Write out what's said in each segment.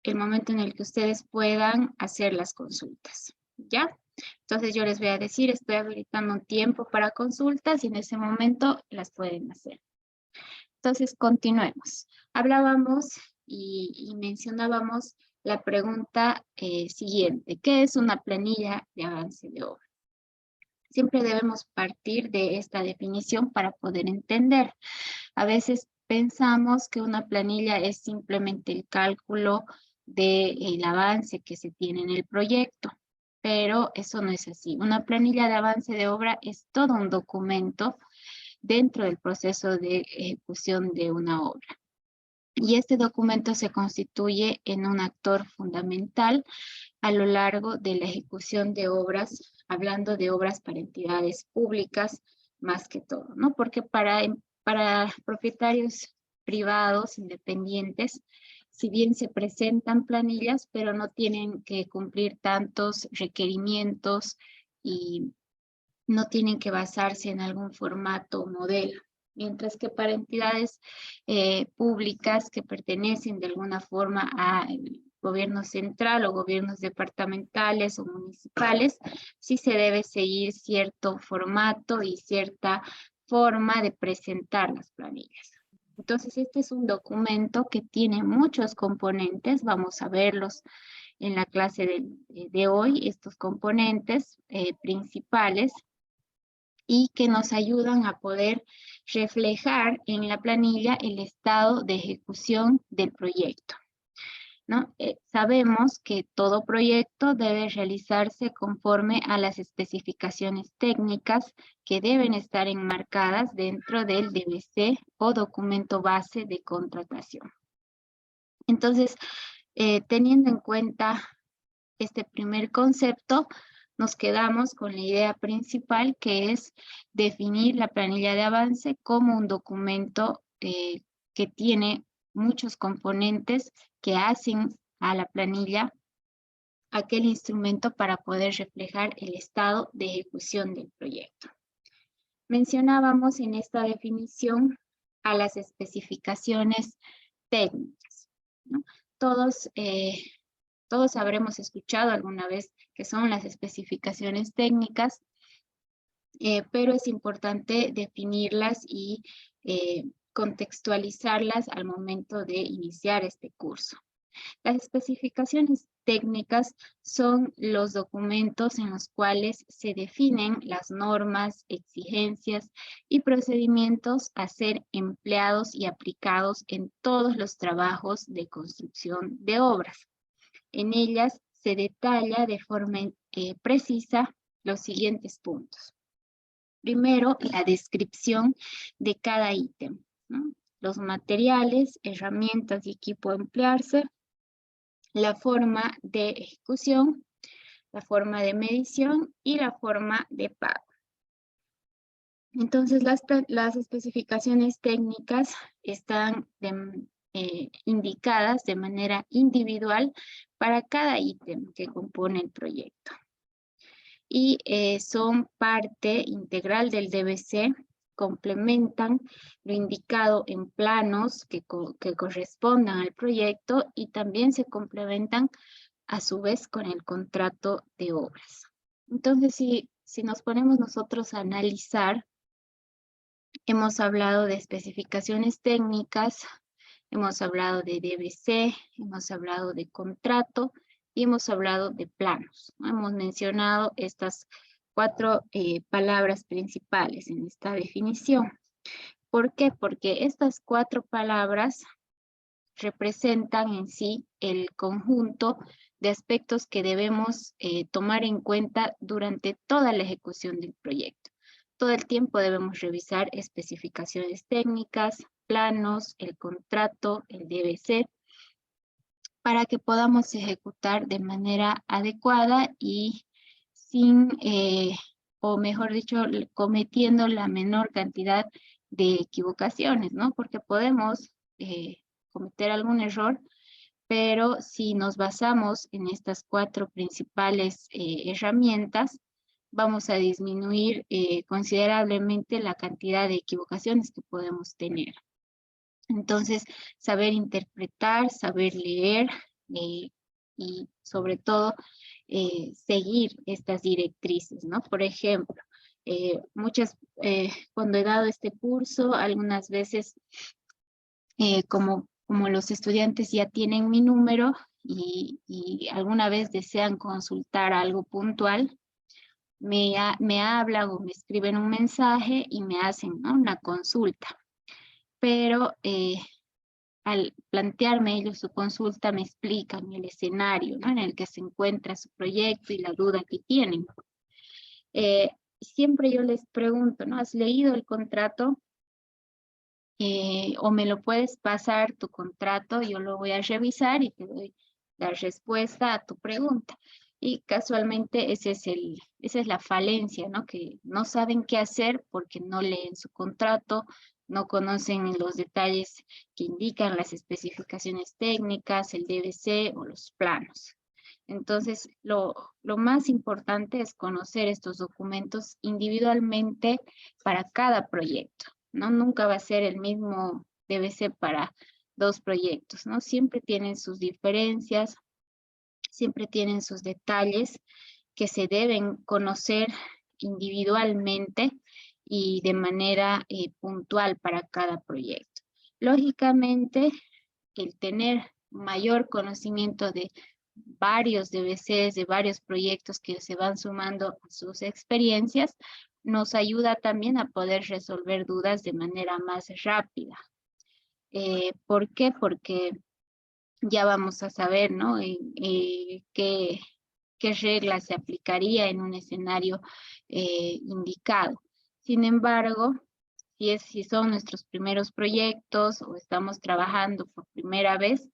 el momento en el que ustedes puedan hacer las consultas, ¿ya? Entonces yo les voy a decir, estoy habilitando un tiempo para consultas y en ese momento las pueden hacer. Entonces continuemos. Hablábamos y mencionábamos la pregunta siguiente. ¿Qué es una planilla de avance de obra? Siempre debemos partir de esta definición para poder entender. A veces pensamos que una planilla es simplemente el cálculo del avance que se tiene en el proyecto, pero eso no es así. Una planilla de avance de obra es todo un documento dentro del proceso de ejecución de una obra. Y este documento se constituye en un actor fundamental a lo largo de la ejecución de obras, hablando de obras para entidades públicas más que todo, ¿no? Porque para propietarios privados, independientes, si bien se presentan planillas, pero no tienen que cumplir tantos requerimientos y no tienen que basarse en algún formato o modelo. Mientras que para entidades públicas que pertenecen de alguna forma al gobierno central o gobiernos departamentales o municipales, sí se debe seguir cierto formato y cierta forma de presentar las planillas. Entonces, este es un documento que tiene muchos componentes, vamos a verlos en la clase de hoy, estos componentes principales, y que nos ayudan a poder reflejar en la planilla el estado de ejecución del proyecto, ¿no? Sabemos que todo proyecto debe realizarse conforme a las especificaciones técnicas que deben estar enmarcadas dentro del DBC o documento base de contratación. Entonces, teniendo en cuenta este primer concepto, nos quedamos con la idea principal, que es definir la planilla de avance como un documento que tiene muchos componentes que hacen a la planilla aquel instrumento para poder reflejar el estado de ejecución del proyecto. Mencionábamos en esta definición a las especificaciones técnicas, ¿no? Todos habremos escuchado alguna vez que son las especificaciones técnicas, pero es importante definirlas y contextualizarlas al momento de iniciar este curso. Las especificaciones técnicas son los documentos en los cuales se definen las normas, exigencias y procedimientos a ser empleados y aplicados en todos los trabajos de construcción de obras. En ellas se detalla de forma precisa los siguientes puntos. Primero, la descripción de cada ítem, ¿no? Los materiales, herramientas y equipo a emplearse, la forma de ejecución, la forma de medición y la forma de pago. Entonces, las especificaciones técnicas están indicadas de manera individual para cada ítem que compone el proyecto. Y son parte integral del DBC, complementan lo indicado en planos que correspondan al proyecto y también se complementan a su vez con el contrato de obras. Entonces, si nos ponemos nosotros a analizar, hemos hablado de especificaciones técnicas, hemos hablado de DBC, hemos hablado de contrato y hemos hablado de planos, ¿no? Hemos mencionado estas cuatro palabras principales en esta definición. ¿Por qué? Porque estas cuatro palabras representan en sí el conjunto de aspectos que debemos tomar en cuenta durante toda la ejecución del proyecto. Todo el tiempo debemos revisar especificaciones técnicas, planos, el contrato, el DBC, para que podamos ejecutar de manera adecuada y sin, o mejor dicho, cometiendo la menor cantidad de equivocaciones, ¿no? Porque podemos cometer algún error, pero si nos basamos en estas cuatro principales herramientas, vamos a disminuir considerablemente la cantidad de equivocaciones que podemos tener. Entonces, saber interpretar, saber leer, y sobre todo seguir estas directrices, ¿no? Por ejemplo, cuando he dado este curso, algunas veces como los estudiantes ya tienen mi número y alguna vez desean consultar algo puntual, me hablan o me escriben un mensaje y me hacen, ¿no?, una consulta. Pero al plantearme ellos su consulta, me explican el escenario, ¿no?, en el que se encuentra su proyecto y la duda que tienen. Siempre yo les pregunto, ¿no?, ¿has leído el contrato? O me lo puedes pasar tu contrato, yo lo voy a revisar y te doy la respuesta a tu pregunta. Y casualmente esa es la falencia, ¿no? Que no saben qué hacer porque no leen su contrato, no conocen los detalles que indican las especificaciones técnicas, el DBC o los planos. Entonces, lo más importante es conocer estos documentos individualmente para cada proyecto, ¿no? Nunca va a ser el mismo DBC para dos proyectos, ¿no? Siempre tienen sus diferencias, siempre tienen sus detalles que se deben conocer individualmente y de manera puntual para cada proyecto. Lógicamente, el tener mayor conocimiento de varios DBCs, de varios proyectos que se van sumando a sus experiencias, nos ayuda también a poder resolver dudas de manera más rápida. ¿Por qué? Porque ya vamos a saber, ¿no?, qué reglas se aplicaría en un escenario indicado. Sin embargo, si son nuestros primeros proyectos o estamos trabajando por primera vez,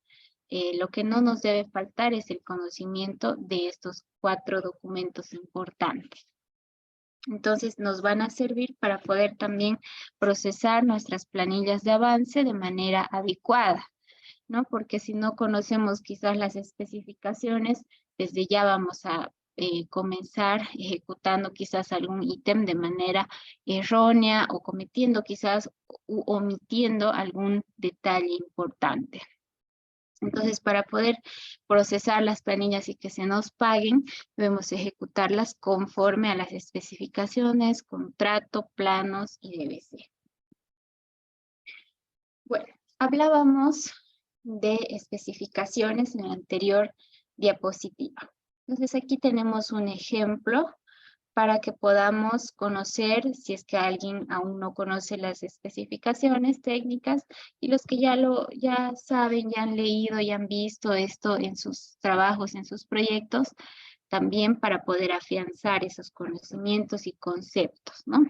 lo que no nos debe faltar es el conocimiento de estos 4 documentos importantes. Entonces nos van a servir para poder también procesar nuestras planillas de avance de manera adecuada, ¿no? Porque si no conocemos quizás las especificaciones, desde ya vamos a comenzar ejecutando quizás algún ítem de manera errónea o cometiendo quizás u omitiendo algún detalle importante. Entonces, para poder procesar las planillas y que se nos paguen, debemos ejecutarlas conforme a las especificaciones, contrato, planos y DBC. Bueno, hablábamos de especificaciones en la anterior diapositiva. Entonces, aquí tenemos un ejemplo para que podamos conocer, si es que alguien aún no conoce las especificaciones técnicas, y los que ya saben, ya han leído, ya han visto esto en sus trabajos, en sus proyectos, también para poder afianzar esos conocimientos y conceptos, ¿no?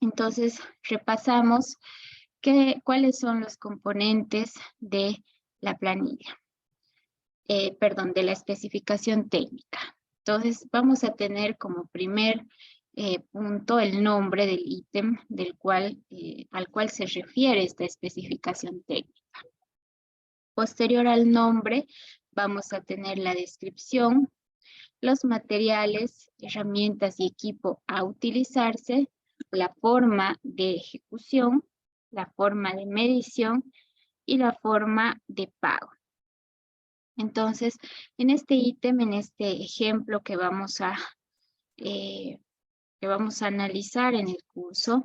Entonces, repasamos cuáles son los componentes de la planilla, de la especificación técnica. Entonces, vamos a tener como primer punto el nombre del ítem al cual se refiere esta especificación técnica. Posterior al nombre, vamos a tener la descripción, los materiales, herramientas y equipo a utilizarse, la forma de ejecución, la forma de medición y la forma de pago. Entonces, en este ítem, en este ejemplo que vamos a analizar en el curso,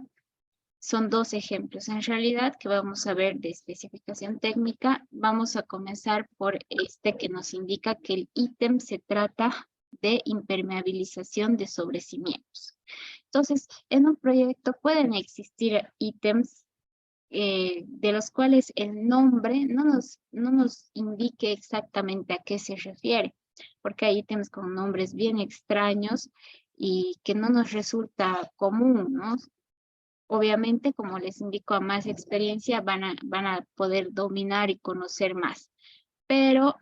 son 2 ejemplos en realidad que vamos a ver de especificación técnica. Vamos a comenzar por este que nos indica que el ítem se trata de impermeabilización de sobrecimientos. Entonces, en un proyecto pueden existir ítems de los cuales el nombre no nos indique exactamente a qué se refiere, porque hay ítems con nombres bien extraños y que no nos resulta común, ¿no? Obviamente, como les indico, a más experiencia van a poder dominar y conocer más, pero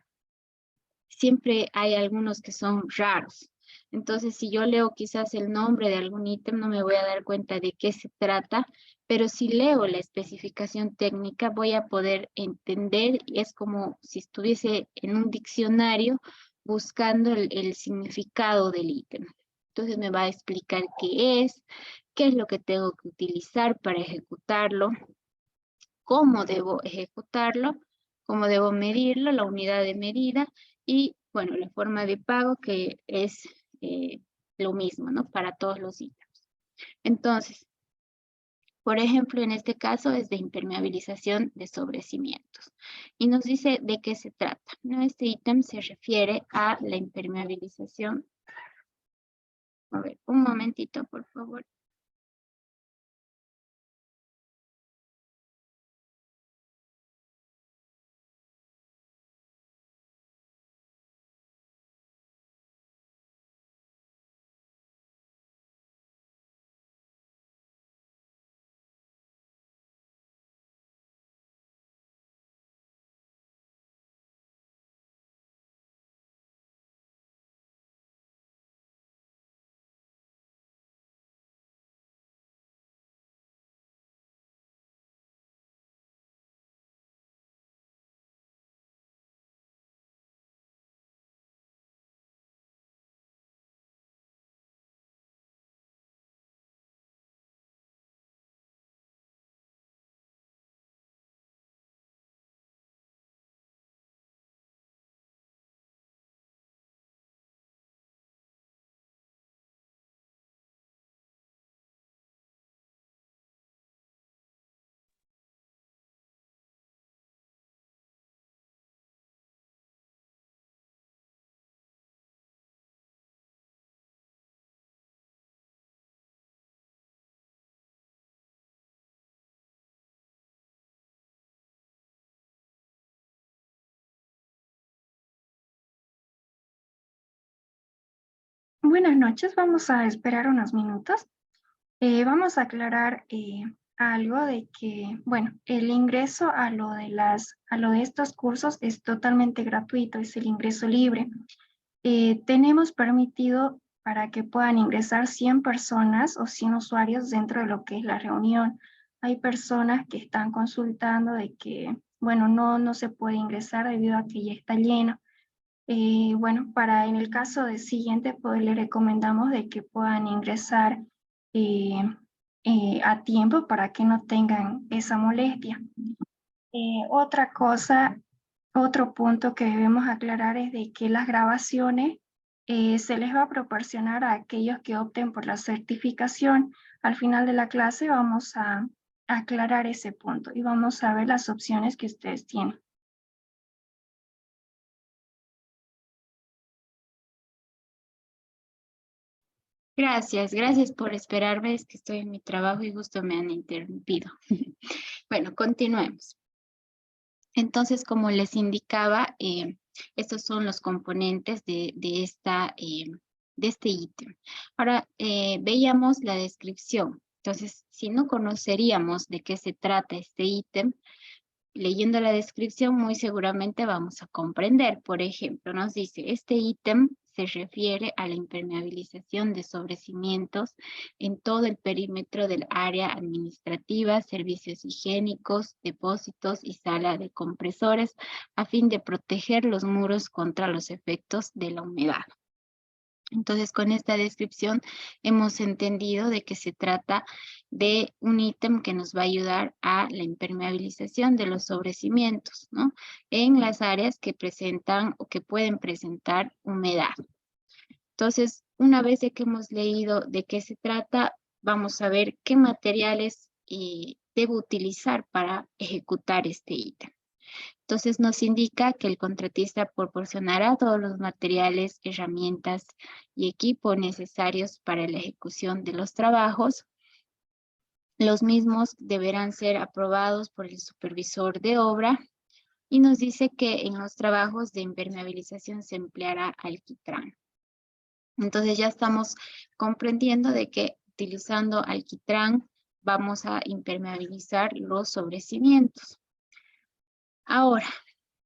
siempre hay algunos que son raros. Entonces, si yo leo quizás el nombre de algún ítem, no me voy a dar cuenta de qué se trata, pero si leo la especificación técnica, voy a poder entender, y es como si estuviese en un diccionario buscando el significado del ítem. Entonces me va a explicar qué es lo que tengo que utilizar para ejecutarlo, cómo debo ejecutarlo, cómo debo medirlo, la unidad de medida y, bueno, la forma de pago que es lo mismo, ¿no? Para todos los ítems. Entonces, por ejemplo, en este caso es de impermeabilización de sobrecimientos. Y nos dice de qué se trata, ¿no? Este ítem se refiere a la impermeabilización. A ver, un momentito, por favor. Buenas noches, vamos a esperar unos minutos. Vamos a aclarar algo de que, bueno, el ingreso a lo de estos cursos es totalmente gratuito, es el ingreso libre. Tenemos permitido para que puedan ingresar 100 personas o 100 usuarios dentro de lo que es la reunión. Hay personas que están consultando de que, bueno, no se puede ingresar debido a que ya está lleno. Bueno, en el caso del siguiente, pues le recomendamos de que puedan ingresar eh, a tiempo para que no tengan esa molestia. Otra cosa, otro punto que debemos aclarar es de que las grabaciones se les va a proporcionar a aquellos que opten por la certificación. Al final de la clase vamos a aclarar ese punto y vamos a ver las opciones que ustedes tienen. Gracias por esperarme, es que estoy en mi trabajo y justo me han interrumpido. Bueno, continuemos. Entonces, como les indicaba, estos son los componentes de este ítem. Ahora, veíamos la descripción. Entonces, si no conoceríamos de qué se trata este ítem, leyendo la descripción muy seguramente vamos a comprender. Por ejemplo, nos dice, este ítem se refiere a la impermeabilización de sobrecimientos en todo el perímetro del área administrativa, servicios higiénicos, depósitos y sala de compresores, a fin de proteger los muros contra los efectos de la humedad. Entonces, con esta descripción hemos entendido de que se trata de un ítem que nos va a ayudar a la impermeabilización de los sobrecimientos, ¿no? En las áreas que presentan o que pueden presentar humedad. Entonces, una vez de que hemos leído de qué se trata, vamos a ver qué materiales debo utilizar para ejecutar este ítem. Entonces nos indica que el contratista proporcionará todos los materiales, herramientas y equipo necesarios para la ejecución de los trabajos. Los mismos deberán ser aprobados por el supervisor de obra y nos dice que en los trabajos de impermeabilización se empleará alquitrán. Entonces ya estamos comprendiendo de que utilizando alquitrán vamos a impermeabilizar los sobrecimientos. Ahora,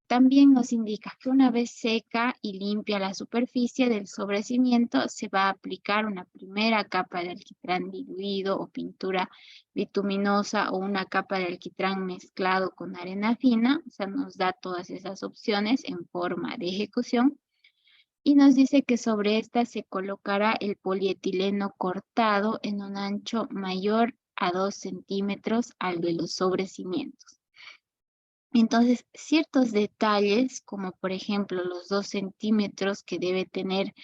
también nos indica que una vez seca y limpia la superficie del sobrecimiento, se va a aplicar una primera capa de alquitrán diluido o pintura bituminosa o una capa de alquitrán mezclado con arena fina. O sea, nos da todas esas opciones en forma de ejecución. Y nos dice que sobre esta se colocará el polietileno cortado en un ancho mayor a 2 centímetros al de los sobrecimientos. Entonces, ciertos detalles, como por ejemplo los 2 centímetros que debe tener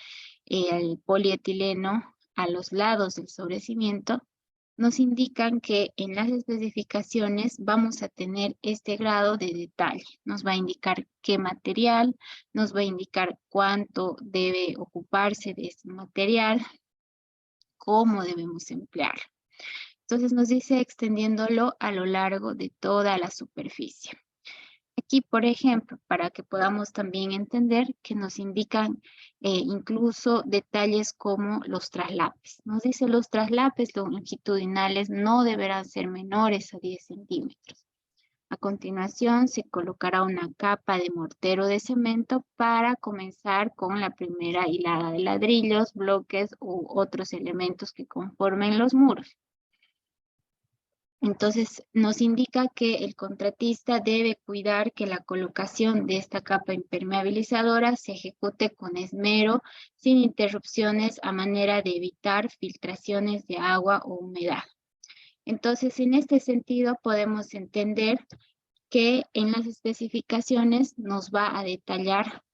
el polietileno a los lados del sobrecimiento, nos indican que en las especificaciones vamos a tener este grado de detalle. Nos va a indicar qué material, nos va a indicar cuánto debe ocuparse de este material, cómo debemos emplearlo. Entonces nos dice extendiéndolo a lo largo de toda la superficie. Aquí, por ejemplo, para que podamos también entender que nos indican incluso detalles como los traslapes. Nos dice los traslapes longitudinales no deberán ser menores a 10 centímetros. A continuación, se colocará una capa de mortero de cemento para comenzar con la primera hilada de ladrillos, bloques u otros elementos que conformen los muros. Entonces, nos indica que el contratista debe cuidar que la colocación de esta capa impermeabilizadora se ejecute con esmero, sin interrupciones, a manera de evitar filtraciones de agua o humedad. Entonces, en este sentido, podemos entender que en las especificaciones nos va a detallar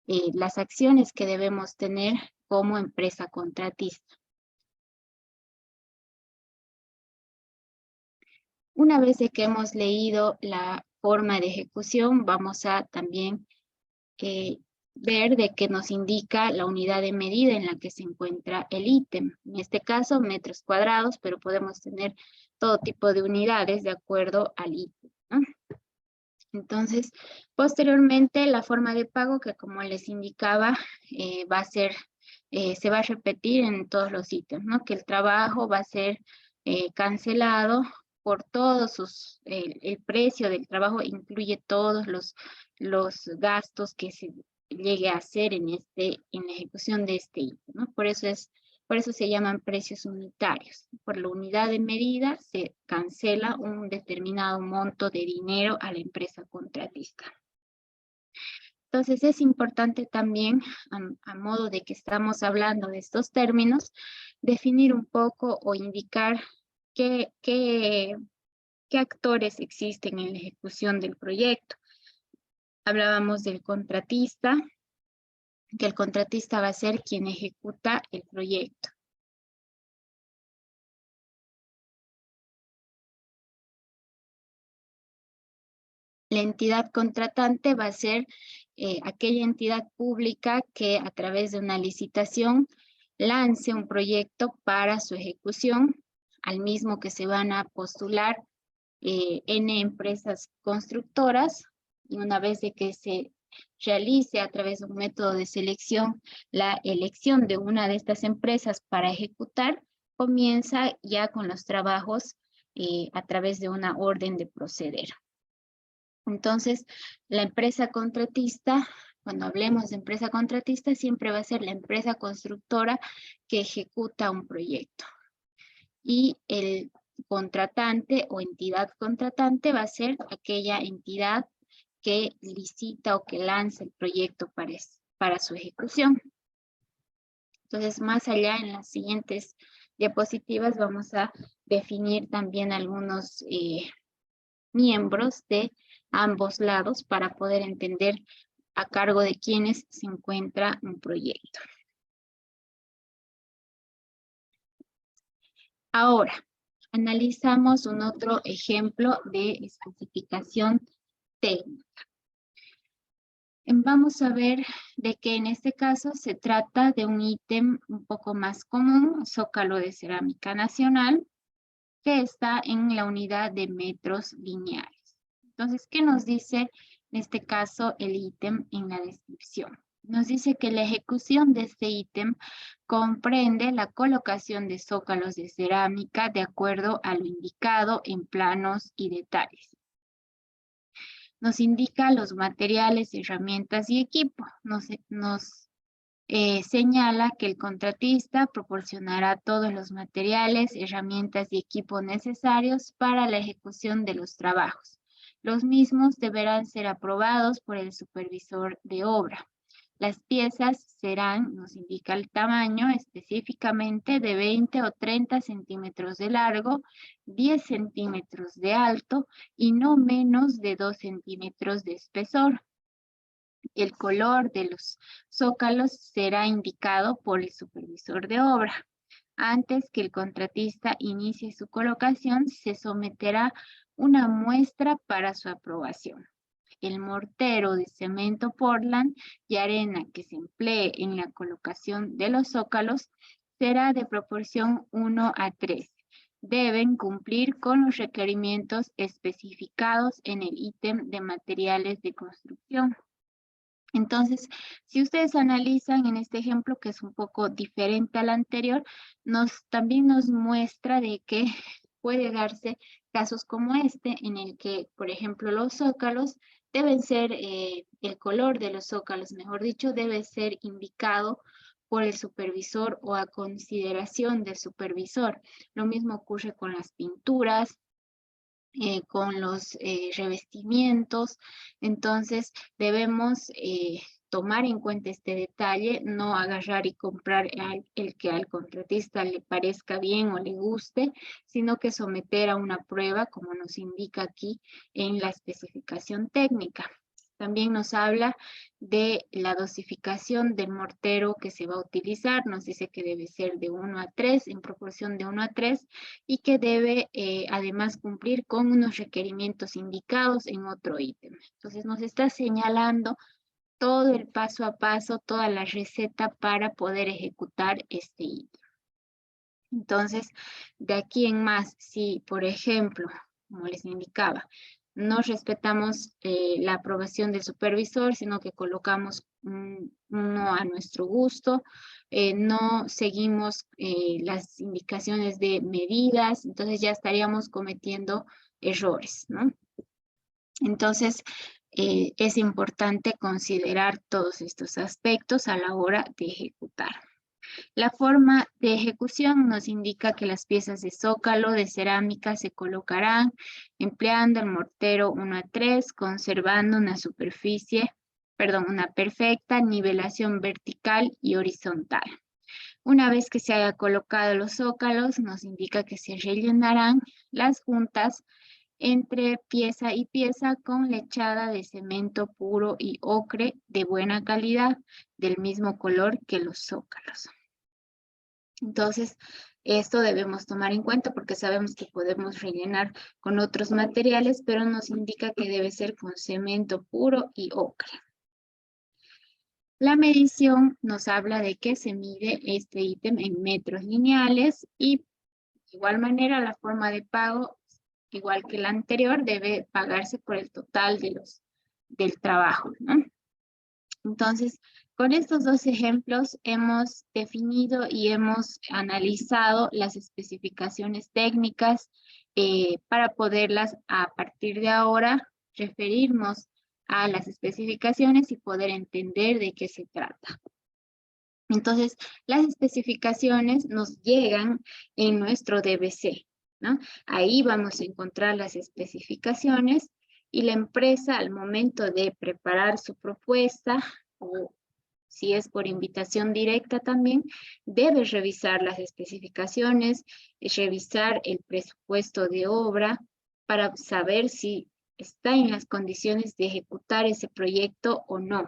las acciones que debemos tener como empresa contratista. Una vez de que hemos leído la forma de ejecución, vamos a también ver de que nos indica la unidad de medida en la que se encuentra el ítem. En este caso, metros cuadrados, pero podemos tener todo tipo de unidades de acuerdo al ítem, ¿no? Entonces, posteriormente, la forma de pago que, como les indicaba, va a ser, se va a repetir en todos los ítems, ¿no? Que el trabajo va a ser cancelado por todos sus, el precio del trabajo incluye todos los gastos que se llegue a hacer en la ejecución de este ítem, ¿no? Por eso se llaman precios unitarios. Por la unidad de medida se cancela un determinado monto de dinero a la empresa contratista. Entonces es importante también, a modo de que estamos hablando de estos términos, definir un poco o indicar qué actores existen en la ejecución del proyecto. Hablábamos del contratista, que el contratista va a ser quien ejecuta el proyecto. La entidad contratante va a ser aquella entidad pública que a través de una licitación lance un proyecto para su ejecución, al mismo que se van a postular N empresas constructoras, y una vez de que se realice a través de un método de selección la elección de una de estas empresas para ejecutar, comienza ya con los trabajos a través de una orden de proceder. Entonces, la empresa contratista, cuando hablemos de empresa contratista, siempre va a ser la empresa constructora que ejecuta un proyecto. Y el contratante o entidad contratante va a ser aquella entidad que licita o que lanza el proyecto para su ejecución. Entonces, más allá, en las siguientes diapositivas vamos a definir también algunos miembros de ambos lados para poder entender a cargo de quiénes se encuentra un proyecto. Ahora, analizamos un otro ejemplo de especificación técnica. Vamos a ver de que en este caso se trata de un ítem un poco más común, zócalo de cerámica nacional, que está en la unidad de metros lineales. Entonces, ¿qué nos dice en este caso el ítem en la descripción? Nos dice que la ejecución de este ítem comprende la colocación de zócalos de cerámica de acuerdo a lo indicado en planos y detalles. Nos indica los materiales, herramientas y equipo. Nos señala que el contratista proporcionará todos los materiales, herramientas y equipo necesarios para la ejecución de los trabajos. Los mismos deberán ser aprobados por el supervisor de obra. Las piezas serán, nos indica el tamaño específicamente, de 20 o 30 centímetros de largo, 10 centímetros de alto y no menos de 2 centímetros de espesor. El color de los zócalos será indicado por el supervisor de obra. Antes que el contratista inicie su colocación, se someterá una muestra para su aprobación. El mortero de cemento Portland y arena que se emplee en la colocación de los zócalos será de proporción 1:3. Deben cumplir con los requerimientos especificados en el ítem de materiales de construcción. Entonces, si ustedes analizan en este ejemplo, que es un poco diferente al anterior, también nos muestra de que puede darse casos como este, en el que, por ejemplo, los zócalos deben ser, el color de los zócalos, mejor dicho, debe ser indicado por el supervisor o a consideración del supervisor. Lo mismo ocurre con las pinturas, con los revestimientos. Entonces debemos tomar en cuenta este detalle, no agarrar y comprar el que al contratista le parezca bien o le guste, sino que someter a una prueba, como nos indica aquí en la especificación técnica. También nos habla de la dosificación del mortero que se va a utilizar. Nos dice que debe ser de 1:3, en proporción de 1:3, y que debe además cumplir con unos requerimientos indicados en otro ítem. Entonces nos está señalando todo el paso a paso, toda la receta para poder ejecutar este ítem. Entonces, de aquí en más, si por ejemplo, como les indicaba, no respetamos la aprobación del supervisor, sino que colocamos uno a nuestro gusto, no seguimos las indicaciones de medidas, entonces ya estaríamos cometiendo errores, ¿no? Entonces, es importante considerar todos estos aspectos a la hora de ejecutar. La forma de ejecución nos indica que las piezas de zócalo de cerámica se colocarán empleando el mortero 1:3, conservando una una perfecta nivelación vertical y horizontal. Una vez que se haya colocado los zócalos, nos indica que se rellenarán las juntas entre pieza y pieza con lechada de cemento puro y ocre de buena calidad, del mismo color que los zócalos. Entonces, esto debemos tomar en cuenta porque sabemos que podemos rellenar con otros materiales, pero nos indica que debe ser con cemento puro y ocre. La medición nos habla de que se mide este ítem en metros lineales y de igual manera la forma de pago, igual que la anterior, debe pagarse por el total del trabajo, ¿no? Entonces, con estos dos ejemplos hemos definido y hemos analizado las especificaciones técnicas para poderlas a partir de ahora referirnos a las especificaciones y poder entender de qué se trata. Entonces, las especificaciones nos llegan en nuestro DBC, ¿no? Ahí vamos a encontrar las especificaciones y la empresa al momento de preparar su propuesta, o si es por invitación directa también, debe revisar las especificaciones, revisar el presupuesto de obra para saber si está en las condiciones de ejecutar ese proyecto o no.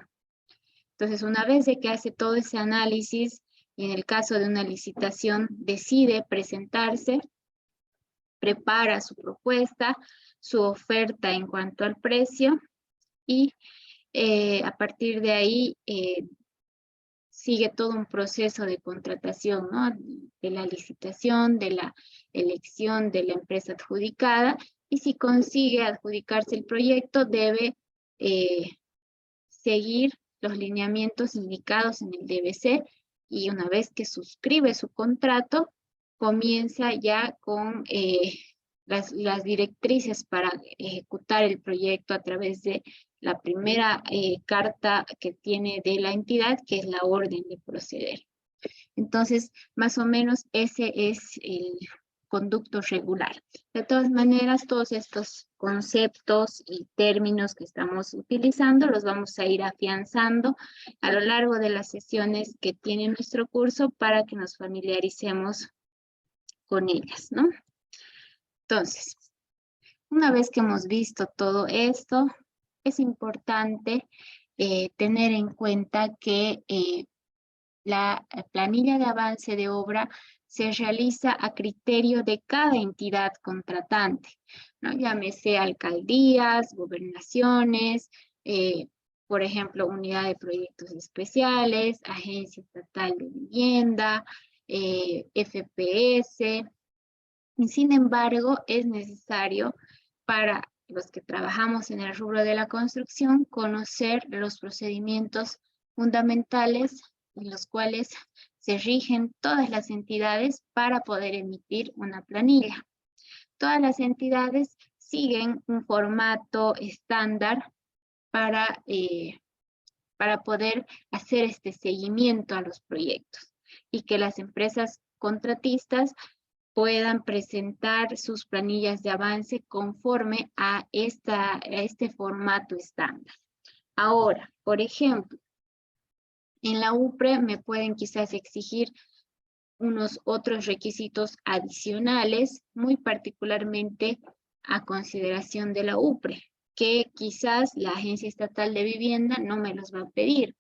Entonces, una vez de que hace todo ese análisis, y en el caso de una licitación decide presentarse, prepara su propuesta, su oferta en cuanto al precio, y a partir de ahí sigue todo un proceso de contratación, ¿no? De la licitación, de la elección de la empresa adjudicada, y si consigue adjudicarse el proyecto, debe seguir los lineamientos indicados en el DBC, y una vez que suscribe su contrato, comienza ya con las directrices para ejecutar el proyecto a través de la primera carta que tiene de la entidad, que es la orden de proceder. Entonces, más o menos ese es conducto regular. De todas maneras, todos estos conceptos y términos que estamos utilizando los vamos a ir afianzando a lo largo de las sesiones que tiene nuestro curso para que nos familiaricemos con ellas, ¿no? Entonces, una vez que hemos visto todo esto, es importante tener en cuenta que la planilla de avance de obra se realiza a criterio de cada entidad contratante, ¿no? Llámese alcaldías, gobernaciones, por ejemplo, unidad de proyectos especiales, agencia estatal de vivienda, FPS. Y sin embargo, es necesario para los que trabajamos en el rubro de la construcción conocer los procedimientos fundamentales en los cuales se rigen todas las entidades para poder emitir una planilla. Todas las entidades siguen un formato estándar para poder hacer este seguimiento a los proyectos y que las empresas contratistas puedan presentar sus planillas de avance conforme a este formato estándar. Ahora, por ejemplo, en la UPRE me pueden quizás exigir unos otros requisitos adicionales, muy particularmente a consideración de la UPRE, que quizás la Agencia Estatal de Vivienda no me los va a pedir,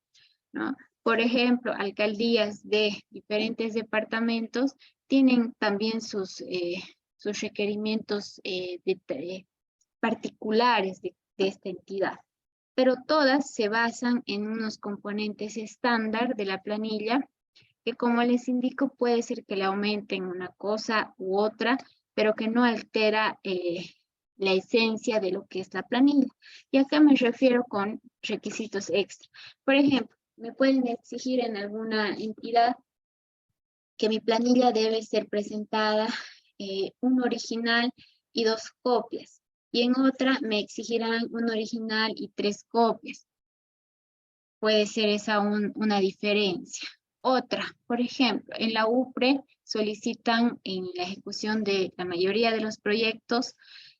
¿no? Por ejemplo, alcaldías de diferentes departamentos tienen también sus requerimientos particulares de esta entidad, pero todas se basan en unos componentes estándar de la planilla que, como les indico, puede ser que le aumenten una cosa u otra, pero que no altera la esencia de lo que es la planilla. Y acá me refiero con requisitos extra. Por ejemplo, me pueden exigir en alguna entidad que mi planilla debe ser presentada un original y 2 copias. Y en otra me exigirán un original y 3 copias. Puede ser esa una diferencia. Otra, por ejemplo, en la UPRE solicitan en la ejecución de la mayoría de los proyectos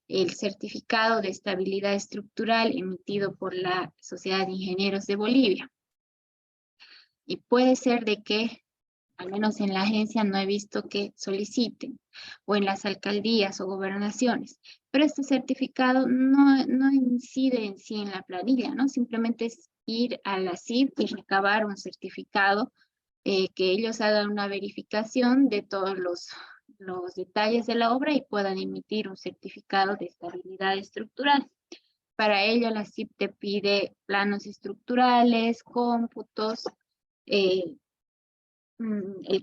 el certificado de estabilidad estructural emitido por la Sociedad de Ingenieros de Bolivia. Y puede ser de que, al menos en la agencia, no he visto que soliciten, o en las alcaldías o gobernaciones. Pero este certificado no incide en sí en la planilla, ¿no? Simplemente es ir a la CIF y recabar un certificado que ellos hagan una verificación de todos los detalles de la obra y puedan emitir un certificado de estabilidad estructural. Para ello, la CIF te pide planos estructurales, cómputos, el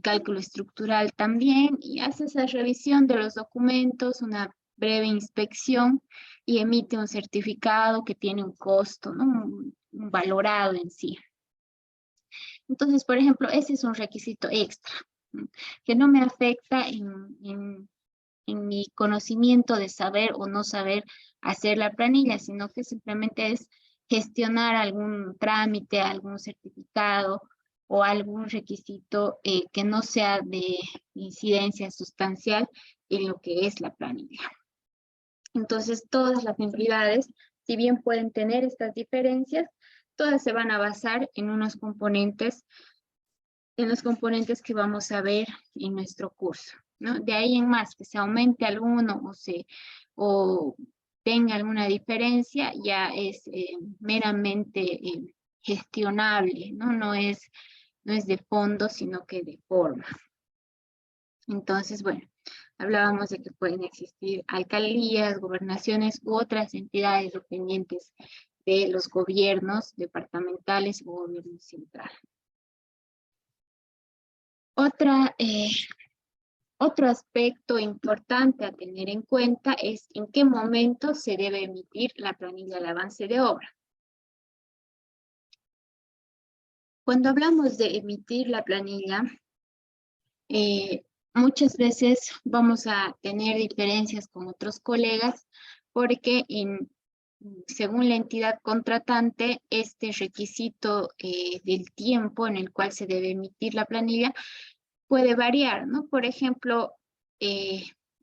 cálculo estructural también, y hace esa revisión de los documentos, una breve inspección, y emite un certificado que tiene un costo, ¿no? Un valorado en sí. Entonces, por ejemplo, ese es un requisito extra, que no me afecta en mi conocimiento de saber o no saber hacer la planilla, sino que simplemente es gestionar algún trámite, algún certificado o algún requisito que no sea de incidencia sustancial en lo que es la planilla. Entonces, todas las entidades, si bien pueden tener estas diferencias, todas se van a basar en unos componentes, en los componentes que vamos a ver en nuestro curso, ¿no? De ahí en más, que se aumente alguno o tenga alguna diferencia, ya es meramente gestionable, ¿no? No es de fondo, sino que de forma. Entonces, bueno, hablábamos de que pueden existir alcaldías, gobernaciones u otras entidades dependientes de los gobiernos departamentales o gobierno central. Otro aspecto importante a tener en cuenta es en qué momento se debe emitir la planilla de avance de obra. Cuando hablamos de emitir la planilla, muchas veces vamos a tener diferencias con otros colegas porque según la entidad contratante, este requisito del tiempo en el cual se debe emitir la planilla puede variar, ¿no? Por ejemplo,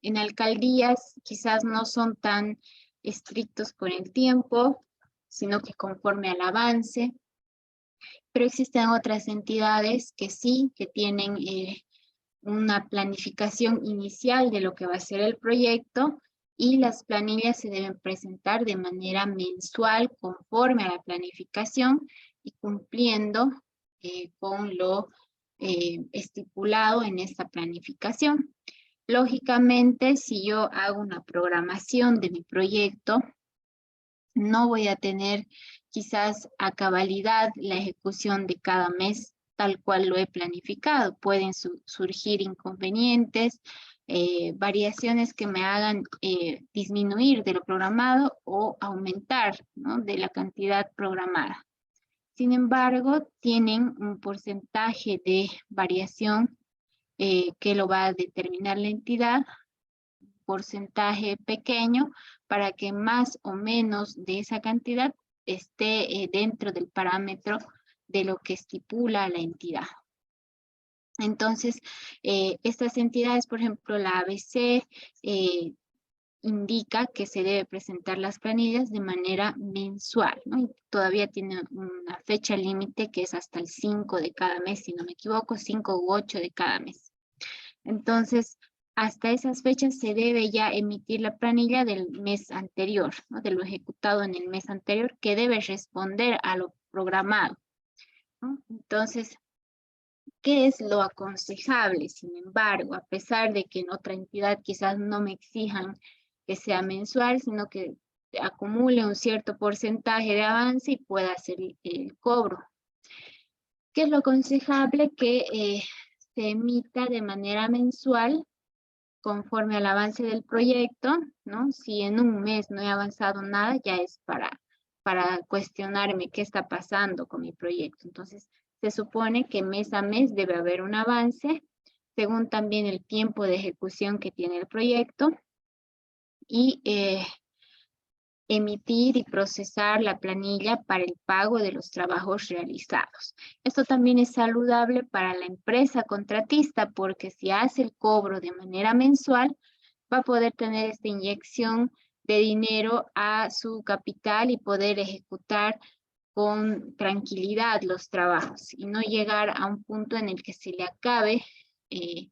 En alcaldías quizás no son tan estrictos con el tiempo, sino que conforme al avance, pero existen otras entidades que sí, que tienen una planificación inicial de lo que va a ser el proyecto y las planillas se deben presentar de manera mensual conforme a la planificación y cumpliendo con lo estipulado en esta planificación. Lógicamente, si yo hago una programación de mi proyecto, no voy a tener quizás a cabalidad la ejecución de cada mes tal cual lo he planificado. Pueden surgir inconvenientes, variaciones que me hagan disminuir de lo programado o aumentar, ¿no?, de la cantidad programada. Sin embargo, tienen un porcentaje de variación que lo va a determinar la entidad, porcentaje pequeño, para que más o menos de esa cantidad esté dentro del parámetro de lo que estipula la entidad. Entonces, estas entidades, por ejemplo, la ABC, indica que se debe presentar las planillas de manera mensual, ¿no? Y todavía tiene una fecha límite que es hasta el 5 de cada mes, si no me equivoco, 5 u 8 de cada mes. Entonces, hasta esas fechas se debe ya emitir la planilla del mes anterior, ¿no?, de lo ejecutado en el mes anterior, que debe responder a lo programado, ¿no? Entonces, ¿qué es lo aconsejable? Sin embargo, a pesar de que en otra entidad quizás no me exijan que sea mensual, sino que acumule un cierto porcentaje de avance y pueda hacer el cobro. ¿Qué es lo aconsejable? Que se emita de manera mensual conforme al avance del proyecto, ¿no? Si en un mes no he avanzado nada, ya es para cuestionarme qué está pasando con mi proyecto. Entonces, se supone que mes a mes debe haber un avance, según también el tiempo de ejecución que tiene el proyecto, y emitir y procesar la planilla para el pago de los trabajos realizados. Esto también es saludable para la empresa contratista porque si hace el cobro de manera mensual, va a poder tener esta inyección de dinero a su capital y poder ejecutar con tranquilidad los trabajos y no llegar a un punto en el que se le acabe el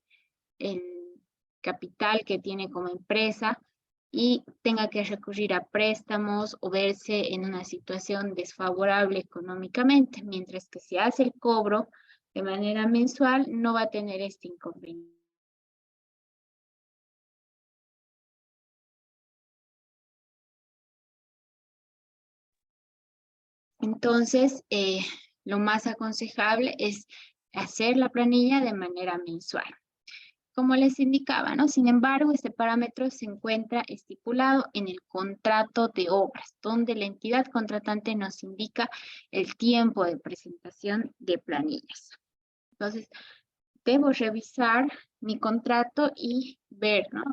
capital que tiene como empresa y tenga que recurrir a préstamos o verse en una situación desfavorable económicamente, mientras que si hace el cobro de manera mensual no va a tener este inconveniente. Entonces, lo más aconsejable es hacer la planilla de manera mensual. Como les indicaba, ¿no? Sin embargo, este parámetro se encuentra estipulado en el contrato de obras, donde la entidad contratante nos indica el tiempo de presentación de planillas. Entonces, debo revisar mi contrato y ver, ¿no?,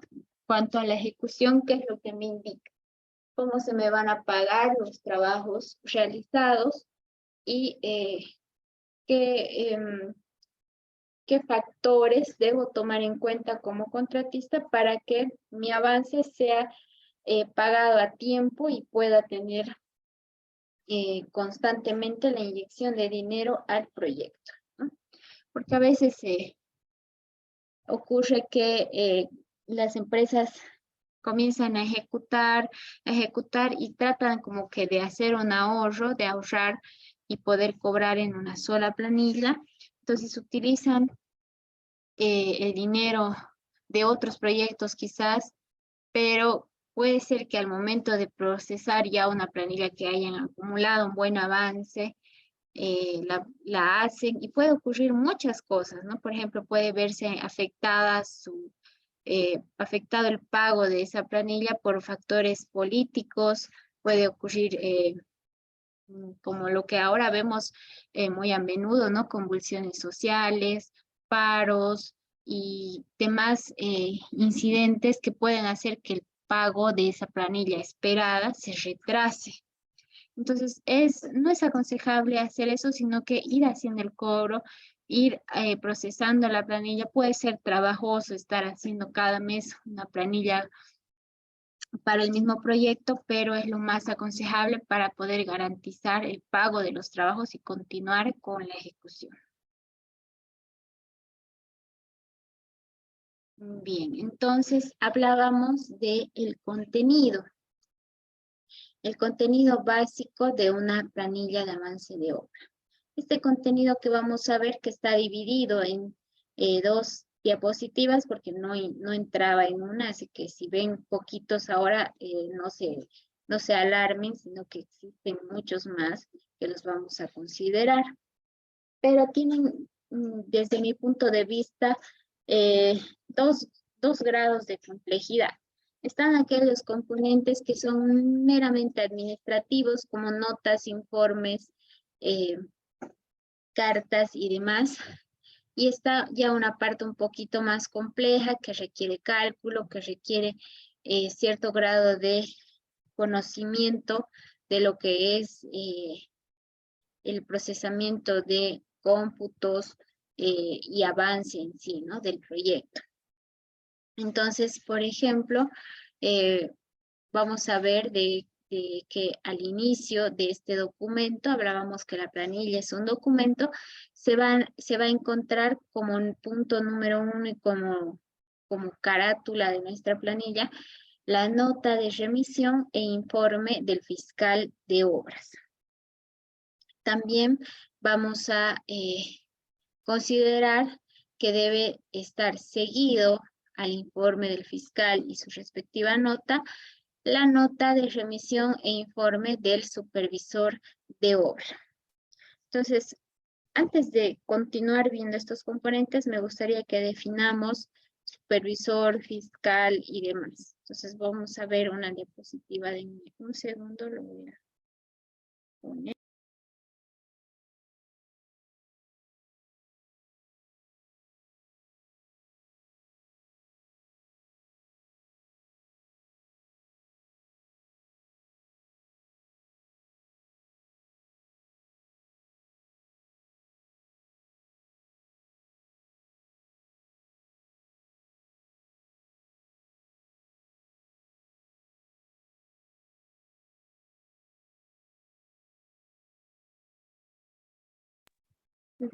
cuanto a la ejecución, qué es lo que me indica, cómo se me van a pagar los trabajos realizados y qué factores debo tomar en cuenta como contratista para que mi avance sea pagado a tiempo y pueda tener constantemente la inyección de dinero al proyecto, ¿no? Porque a veces ocurre que las empresas comienzan a ejecutar y tratan como que de hacer un ahorro, de ahorrar y poder cobrar en una sola planilla. Entonces utilizan el dinero de otros proyectos quizás, pero puede ser que al momento de procesar ya una planilla que hayan acumulado un buen avance, la hacen y puede ocurrir muchas cosas, ¿no? Por ejemplo, puede verse afectado el pago de esa planilla por factores políticos, puede ocurrir como lo que ahora vemos muy a menudo, ¿no? Convulsiones sociales, paros y demás incidentes que pueden hacer que el pago de esa planilla esperada se retrase. Entonces, no es aconsejable hacer eso, sino que ir haciendo el cobro ir procesando la planilla. Puede ser trabajoso estar haciendo cada mes una planilla para el mismo proyecto, pero es lo más aconsejable para poder garantizar el pago de los trabajos y continuar con la ejecución. Bien, entonces hablábamos del contenido. El contenido básico de una planilla de avance de obra. Este contenido que vamos a ver que está dividido en dos diapositivas porque no entraba en una, así que si ven poquitos ahora no se alarmen, sino que existen muchos más que los vamos a considerar. Pero tienen, desde mi punto de vista, dos grados de complejidad. Están aquellos componentes que son meramente administrativos, como notas, informes, cartas y demás. Y está ya una parte un poquito más compleja que requiere cálculo, que requiere cierto grado de conocimiento de lo que es el procesamiento de cómputos y avance en sí, ¿no? Del proyecto. Entonces, por ejemplo, vamos a ver de que al inicio de este documento, hablábamos que la planilla es un documento, se va a encontrar como un punto número 1 y como carátula de nuestra planilla, la nota de remisión e informe del fiscal de obras. También vamos a considerar que debe estar seguido al informe del fiscal y su respectiva nota, la nota de remisión e informe del supervisor de obra. Entonces, antes de continuar viendo estos componentes, me gustaría que definamos supervisor, fiscal y demás. Entonces, vamos a ver una diapositiva de un segundo, lo voy a poner.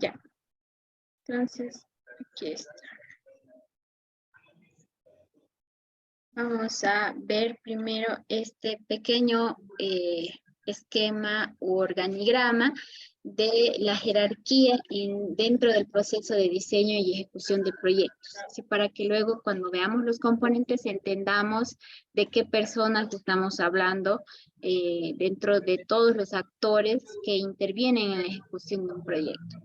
Ya, entonces, aquí está. Vamos a ver primero este pequeño esquema u organigrama de la jerarquía dentro del proceso de diseño y ejecución de proyectos. Así para que luego cuando veamos los componentes entendamos de qué personas estamos hablando dentro de todos los actores que intervienen en la ejecución de un proyecto.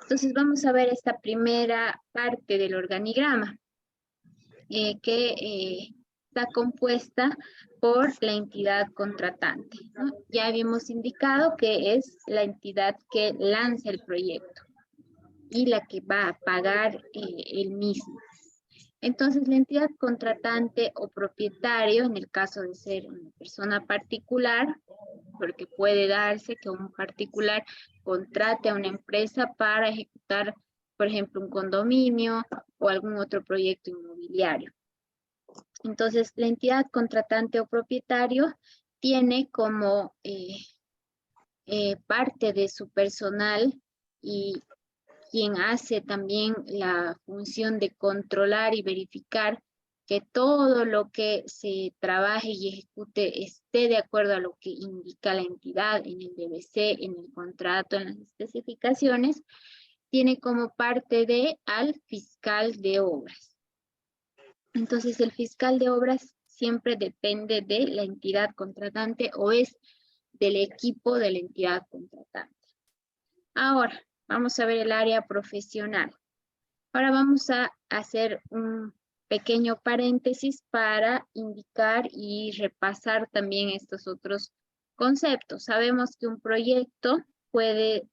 Entonces vamos a ver esta primera parte del organigrama que está compuesta por la entidad contratante, ¿no? Ya habíamos indicado que es la entidad que lanza el proyecto y la que va a pagar el mismo. Entonces, la entidad contratante o propietario, en el caso de ser una persona particular, porque puede darse que un particular contrate a una empresa para ejecutar, por ejemplo, un condominio o algún otro proyecto inmobiliario. Entonces, la entidad contratante o propietario tiene como parte de su personal y quien hace también la función de controlar y verificar que todo lo que se trabaje y ejecute esté de acuerdo a lo que indica la entidad en el DBC, en el contrato, en las especificaciones, tiene como parte al fiscal de obras. Entonces, el fiscal de obras siempre depende de la entidad contratante o es del equipo de la entidad contratante. Ahora, vamos a ver el área profesional. Ahora vamos a hacer un pequeño paréntesis para indicar y repasar también estos otros conceptos. Sabemos que un proyecto puede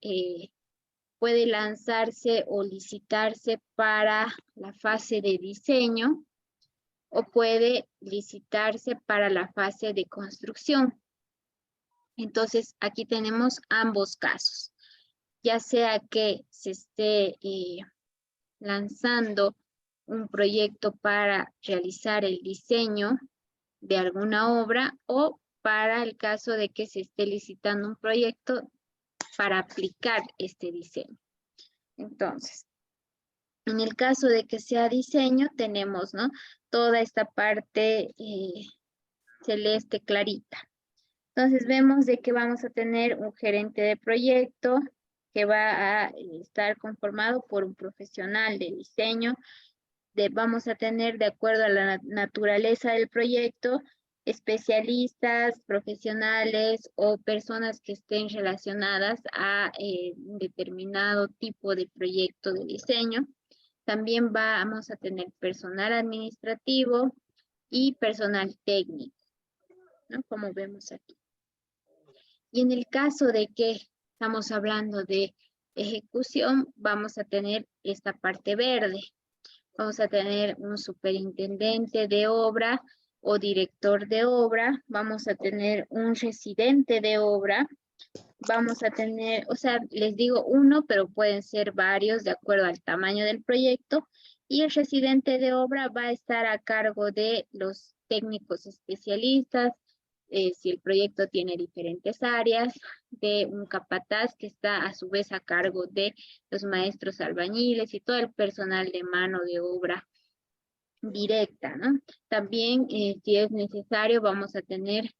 lanzarse o licitarse para la fase de diseño o puede licitarse para la fase de construcción. Entonces, aquí tenemos ambos casos. ya sea que se esté lanzando un proyecto para realizar el diseño de alguna obra o para el caso de que se esté licitando un proyecto para aplicar este diseño. Entonces, en el caso de que sea diseño, tenemos, ¿no?, toda esta parte celeste clarita. Entonces vemos de que vamos a tener un gerente de proyecto que va a estar conformado por un profesional de diseño. Vamos a tener, de acuerdo a la naturaleza del proyecto, especialistas, profesionales o personas que estén relacionadas a un determinado tipo de proyecto de diseño. También vamos a tener personal administrativo y personal técnico, ¿no?, como vemos aquí. Y en el caso de que estamos hablando de ejecución, vamos a tener esta parte verde. Vamos a tener un superintendente de obra o director de obra. Vamos a tener un residente de obra. Vamos a tener, o sea, les digo uno, pero pueden ser varios de acuerdo al tamaño del proyecto. Y el residente de obra va a estar a cargo de los técnicos especialistas, si el proyecto tiene diferentes áreas, de un capataz que está a su vez a cargo de los maestros albañiles y todo el personal de mano de obra directa, ¿no? También, si es necesario, vamos a tener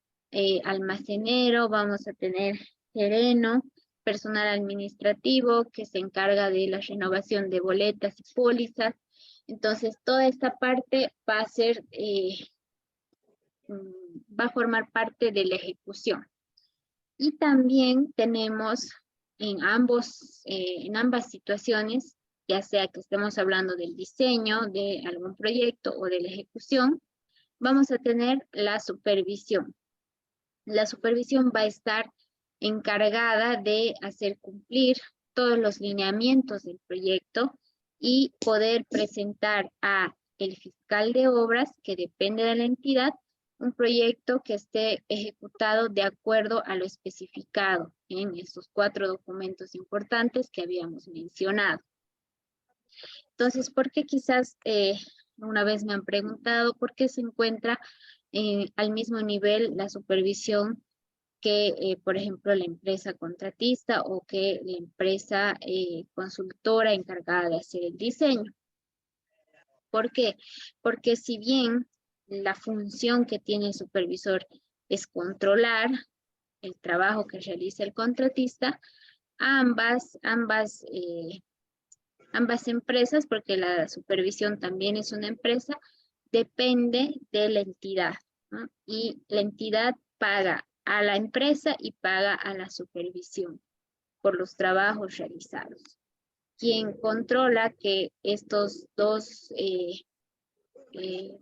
almacenero, vamos a tener sereno, personal administrativo que se encarga de la renovación de boletas y pólizas. Entonces, toda esta parte va a ser va a formar parte de la ejecución. Y también tenemos en ambas situaciones, ya sea que estemos hablando del diseño de algún proyecto o de la ejecución, vamos a tener la supervisión. La supervisión va a estar encargada de hacer cumplir todos los lineamientos del proyecto y poder presentar a el fiscal de obras, que depende de la entidad, un proyecto que esté ejecutado de acuerdo a lo especificado en estos 4 documentos importantes que habíamos mencionado. Entonces, ¿por qué quizás una vez me han preguntado por qué se encuentra al mismo nivel la supervisión que, por ejemplo, la empresa contratista o que la empresa consultora encargada de hacer el diseño? ¿Por qué? Porque si bien la función que tiene el supervisor es controlar el trabajo que realiza el contratista, ambas empresas, porque la supervisión también es una empresa, depende de la entidad, ¿no? Y la entidad paga a la empresa y paga a la supervisión por los trabajos realizados. Quien controla que estos dos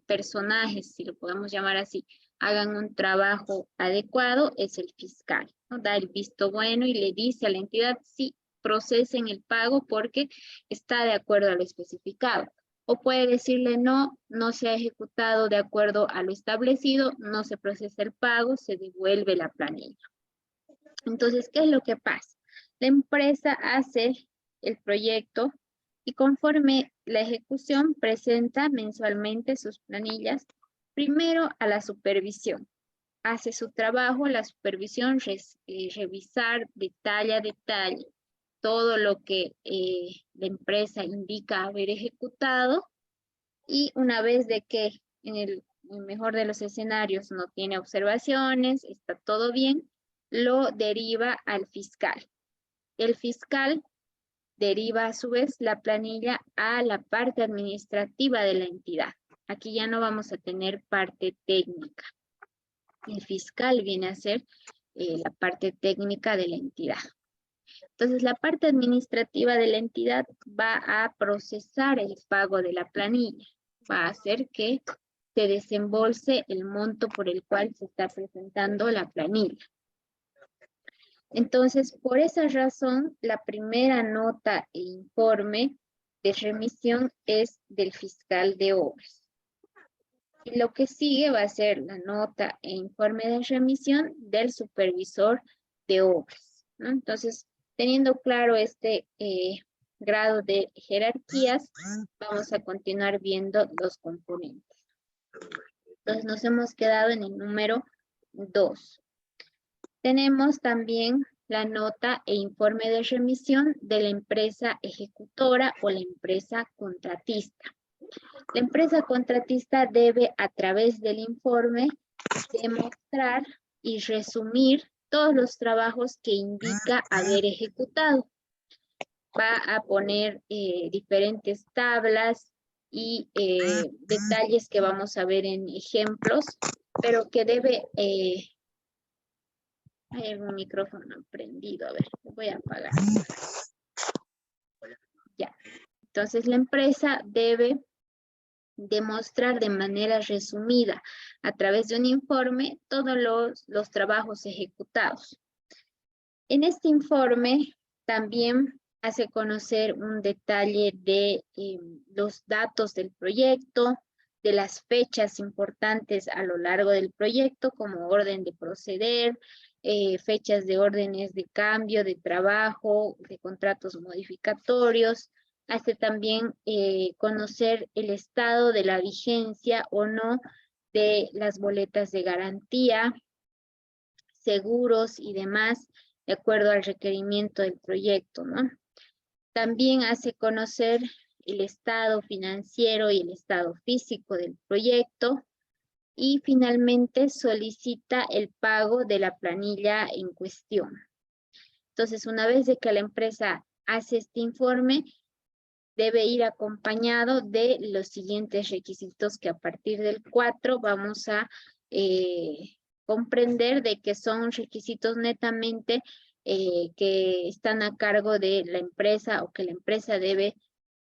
personajes, si lo podemos llamar así, hagan un trabajo adecuado es el fiscal, ¿no? Da el visto bueno y le dice a la entidad si procesen el pago porque está de acuerdo a lo especificado. O puede decirle no, no se ha ejecutado de acuerdo a lo establecido, no se procesa el pago, se devuelve la planilla. Entonces, ¿qué es lo que pasa? La empresa hace el proyecto y conforme la ejecución presenta mensualmente sus planillas, primero a la supervisión. Hace su trabajo, la supervisión, revisar detalle a detalle todo lo que la empresa indica haber ejecutado, y una vez de que en el mejor de los escenarios no tiene observaciones, está todo bien, lo deriva al fiscal. El fiscal deriva a su vez la planilla a la parte administrativa de la entidad. Aquí ya no vamos a tener parte técnica. El fiscal viene a ser la parte técnica de la entidad. Entonces, la parte administrativa de la entidad va a procesar el pago de la planilla. Va a hacer que se desembolse el monto por el cual se está presentando la planilla. Entonces, por esa razón, la primera nota e informe de remisión es del fiscal de obras. Y lo que sigue va a ser la nota e informe de remisión del supervisor de obras, ¿no? Entonces, Teniendo claro este grado de jerarquías, vamos a continuar viendo los componentes. Entonces nos hemos quedado en el número 2. Tenemos también la nota e informe de remisión de la empresa ejecutora o la empresa contratista. La empresa contratista debe, a través del informe, demostrar y resumir todos los trabajos que indica haber ejecutado. Va a poner diferentes tablas y detalles que vamos a ver en ejemplos, pero que debe... hay algún micrófono prendido, a ver, lo voy a apagar. Ya. Entonces la empresa debe demostrar de manera resumida a través de un informe todos los trabajos ejecutados. En este informe también hace conocer un detalle de los datos del proyecto, de las fechas importantes a lo largo del proyecto, como orden de proceder, fechas de órdenes de cambio, de trabajo, de contratos modificatorios. Hace también conocer el estado de la vigencia o no de las boletas de garantía, seguros y demás, de acuerdo al requerimiento del proyecto, ¿no? También hace conocer el estado financiero y el estado físico del proyecto y finalmente solicita el pago de la planilla en cuestión. Entonces, una vez de que la empresa hace este informe, debe ir acompañado de los siguientes requisitos que a partir del 4 vamos a comprender de que son requisitos netamente que están a cargo de la empresa o que la empresa debe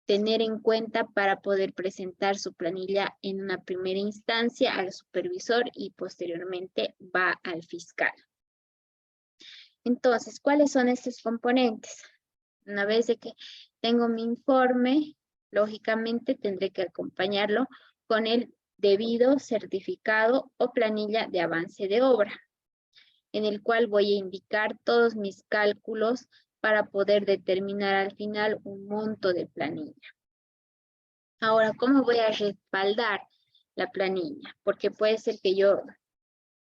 tener en cuenta para poder presentar su planilla en una primera instancia al supervisor y posteriormente va al fiscal. Entonces, ¿cuáles son estos componentes? Una vez de que tengo mi informe, lógicamente tendré que acompañarlo con el debido certificado o planilla de avance de obra, en el cual voy a indicar todos mis cálculos para poder determinar al final un monto de planilla. Ahora, ¿cómo voy a respaldar la planilla? Porque puede ser que yo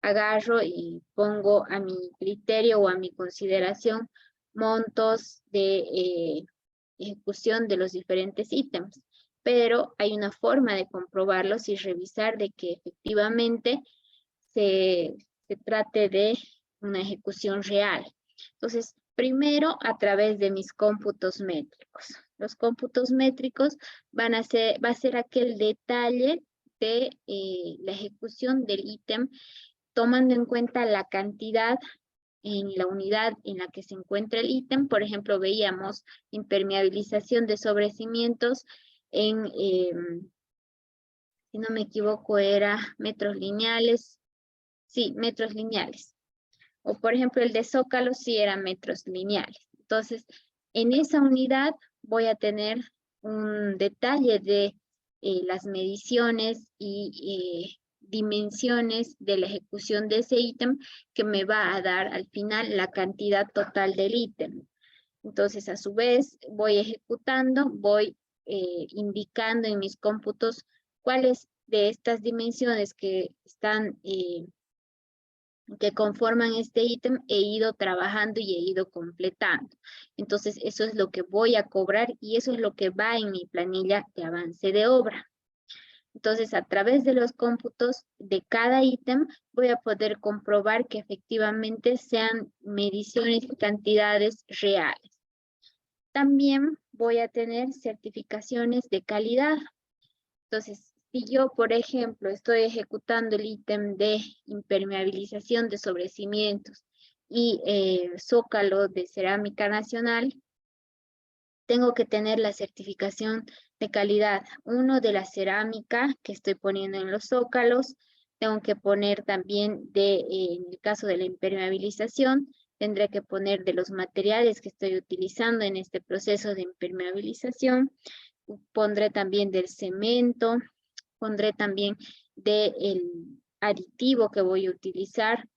agarro y pongo a mi criterio o a mi consideración montos de ejecución de los diferentes ítems, pero hay una forma de comprobarlos y revisar de que efectivamente se trate de una ejecución real. Entonces, primero a través de mis cómputos métricos. Los cómputos métricos va a ser aquel detalle de la ejecución del ítem, tomando en cuenta la cantidad en la unidad en la que se encuentra el ítem. Por ejemplo, veíamos impermeabilización de sobrecimientos en, si no me equivoco, era metros lineales. Sí, metros lineales. O por ejemplo, el de zócalo sí era metros lineales. Entonces, en esa unidad voy a tener un detalle de las mediciones y dimensiones de la ejecución de ese ítem que me va a dar al final la cantidad total del ítem. Entonces, a su vez, voy ejecutando, voy indicando en mis cómputos cuáles de estas dimensiones que están que conforman este ítem he ido trabajando y he ido completando. Entonces, eso es lo que voy a cobrar y eso es lo que va en mi planilla de avance de obra. Entonces, a través de los cómputos de cada ítem, voy a poder comprobar que efectivamente sean mediciones y cantidades reales. También voy a tener certificaciones de calidad. Entonces, si yo, por ejemplo, estoy ejecutando el ítem de impermeabilización de sobrecimientos y zócalo de cerámica nacional, tengo que tener la certificación de calidad. Uno, de la cerámica que estoy poniendo en los zócalos. Tengo que poner también en el caso de la impermeabilización, tendré que poner de los materiales que estoy utilizando en este proceso de impermeabilización. Pondré también del cemento, pondré también del aditivo que voy a utilizar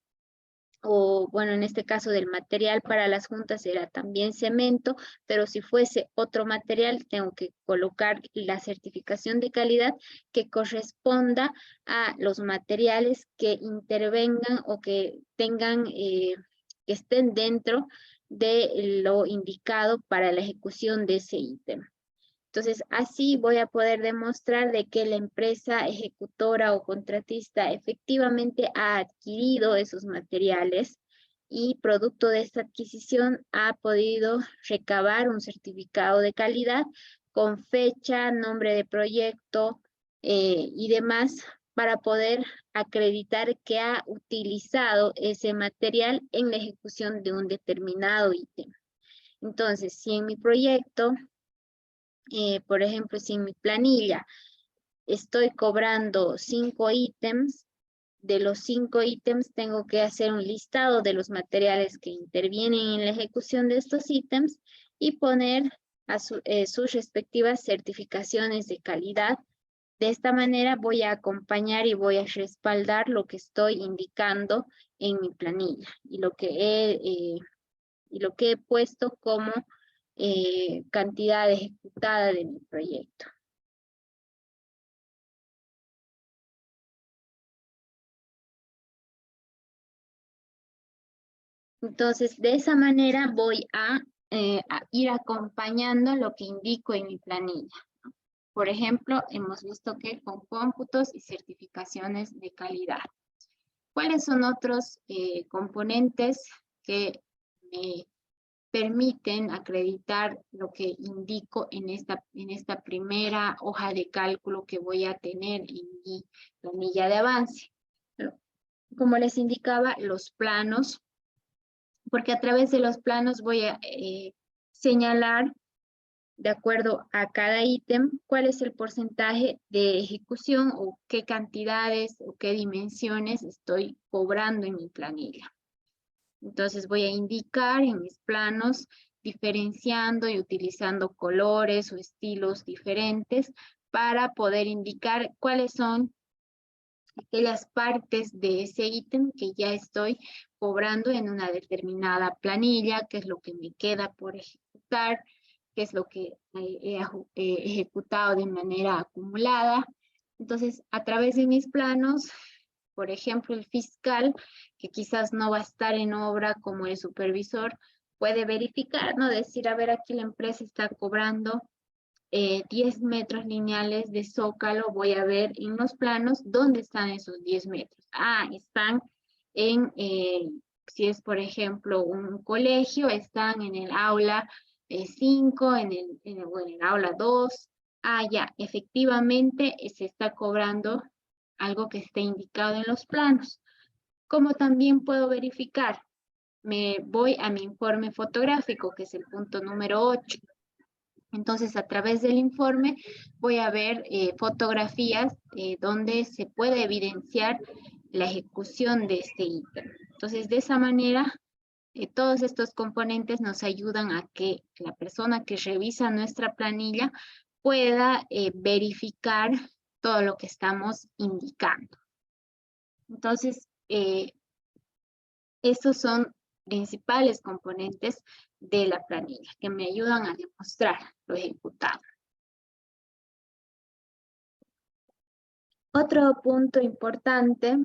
o bueno, en este caso del material para las juntas era también cemento, pero si fuese otro material, tengo que colocar la certificación de calidad que corresponda a los materiales que intervengan o que tengan, que estén dentro de lo indicado para la ejecución de ese ítem. Entonces, así voy a poder demostrar de que la empresa ejecutora o contratista efectivamente ha adquirido esos materiales y producto de esta adquisición ha podido recabar un certificado de calidad con fecha, nombre de proyecto y demás para poder acreditar que ha utilizado ese material en la ejecución de un determinado ítem. Entonces, si en mi proyecto por ejemplo, si en mi planilla estoy cobrando 5 ítems, de los 5 ítems tengo que hacer un listado de los materiales que intervienen en la ejecución de estos ítems y poner a sus respectivas certificaciones de calidad. De esta manera voy a acompañar y voy a respaldar lo que estoy indicando en mi planilla y lo que he puesto como cantidad ejecutada de mi proyecto. Entonces, de esa manera voy a ir acompañando lo que indico en mi planilla. Por ejemplo, hemos visto que con cómputos y certificaciones de calidad. ¿Cuáles son otros componentes que me permiten acreditar lo que indico en esta primera hoja de cálculo que voy a tener en mi planilla de avance? Como les indicaba, los planos, porque a través de los planos voy a señalar, de acuerdo a cada ítem, cuál es el porcentaje de ejecución o qué cantidades o qué dimensiones estoy cobrando en mi planilla. Entonces voy a indicar en mis planos diferenciando y utilizando colores o estilos diferentes para poder indicar cuáles son aquellas partes de ese ítem que ya estoy cobrando en una determinada planilla, qué es lo que me queda por ejecutar, qué es lo que he ejecutado de manera acumulada. Entonces, a través de mis planos, por ejemplo, el fiscal, que quizás no va a estar en obra como el supervisor, puede verificar, ¿no? Decir, a ver, aquí la empresa está cobrando 10 metros lineales de zócalo. Voy a ver en los planos dónde están esos 10 metros. Ah, están en, si es por ejemplo un colegio, están en el aula 5, en el aula 2. Ah, ya, efectivamente se está cobrando algo que esté indicado en los planos. Como también puedo verificar, me voy a mi informe fotográfico, que es el punto número 8. Entonces, a través del informe voy a ver fotografías donde se puede evidenciar la ejecución de este ítem. Entonces, de esa manera, todos estos componentes nos ayudan a que la persona que revisa nuestra planilla pueda verificar todo lo que estamos indicando. Entonces, estos son principales componentes de la planilla que me ayudan a demostrar lo ejecutado. Otro punto importante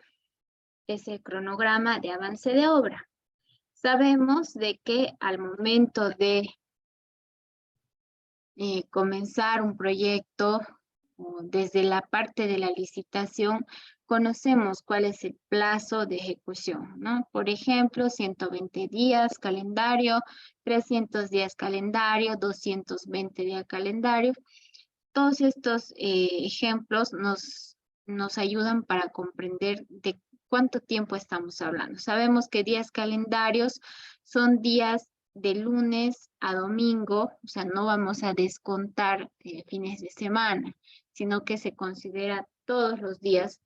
es el cronograma de avance de obra. Sabemos de que al momento de comenzar un proyecto, desde la parte de la licitación, conocemos cuál es el plazo de ejecución, ¿no? Por ejemplo, 120 días calendario, 300 días calendario, 220 días calendario. Todos estos ejemplos nos ayudan para comprender de cuánto tiempo estamos hablando. Sabemos que días calendarios son días de lunes a domingo, o sea, no vamos a descontar fines de semana, sino que se considera todos los días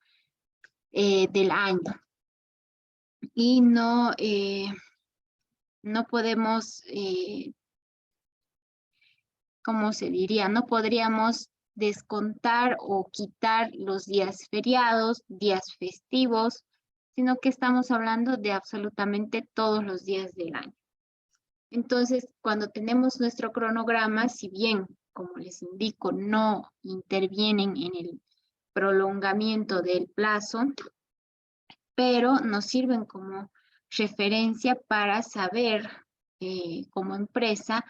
del año. Y no podemos, ¿cómo se diría? No podríamos descontar o quitar los días feriados, días festivos, sino que estamos hablando de absolutamente todos los días del año. Entonces, cuando tenemos nuestro cronograma, si bien, como les indico, no intervienen en el prolongamiento del plazo, pero nos sirven como referencia para saber como empresa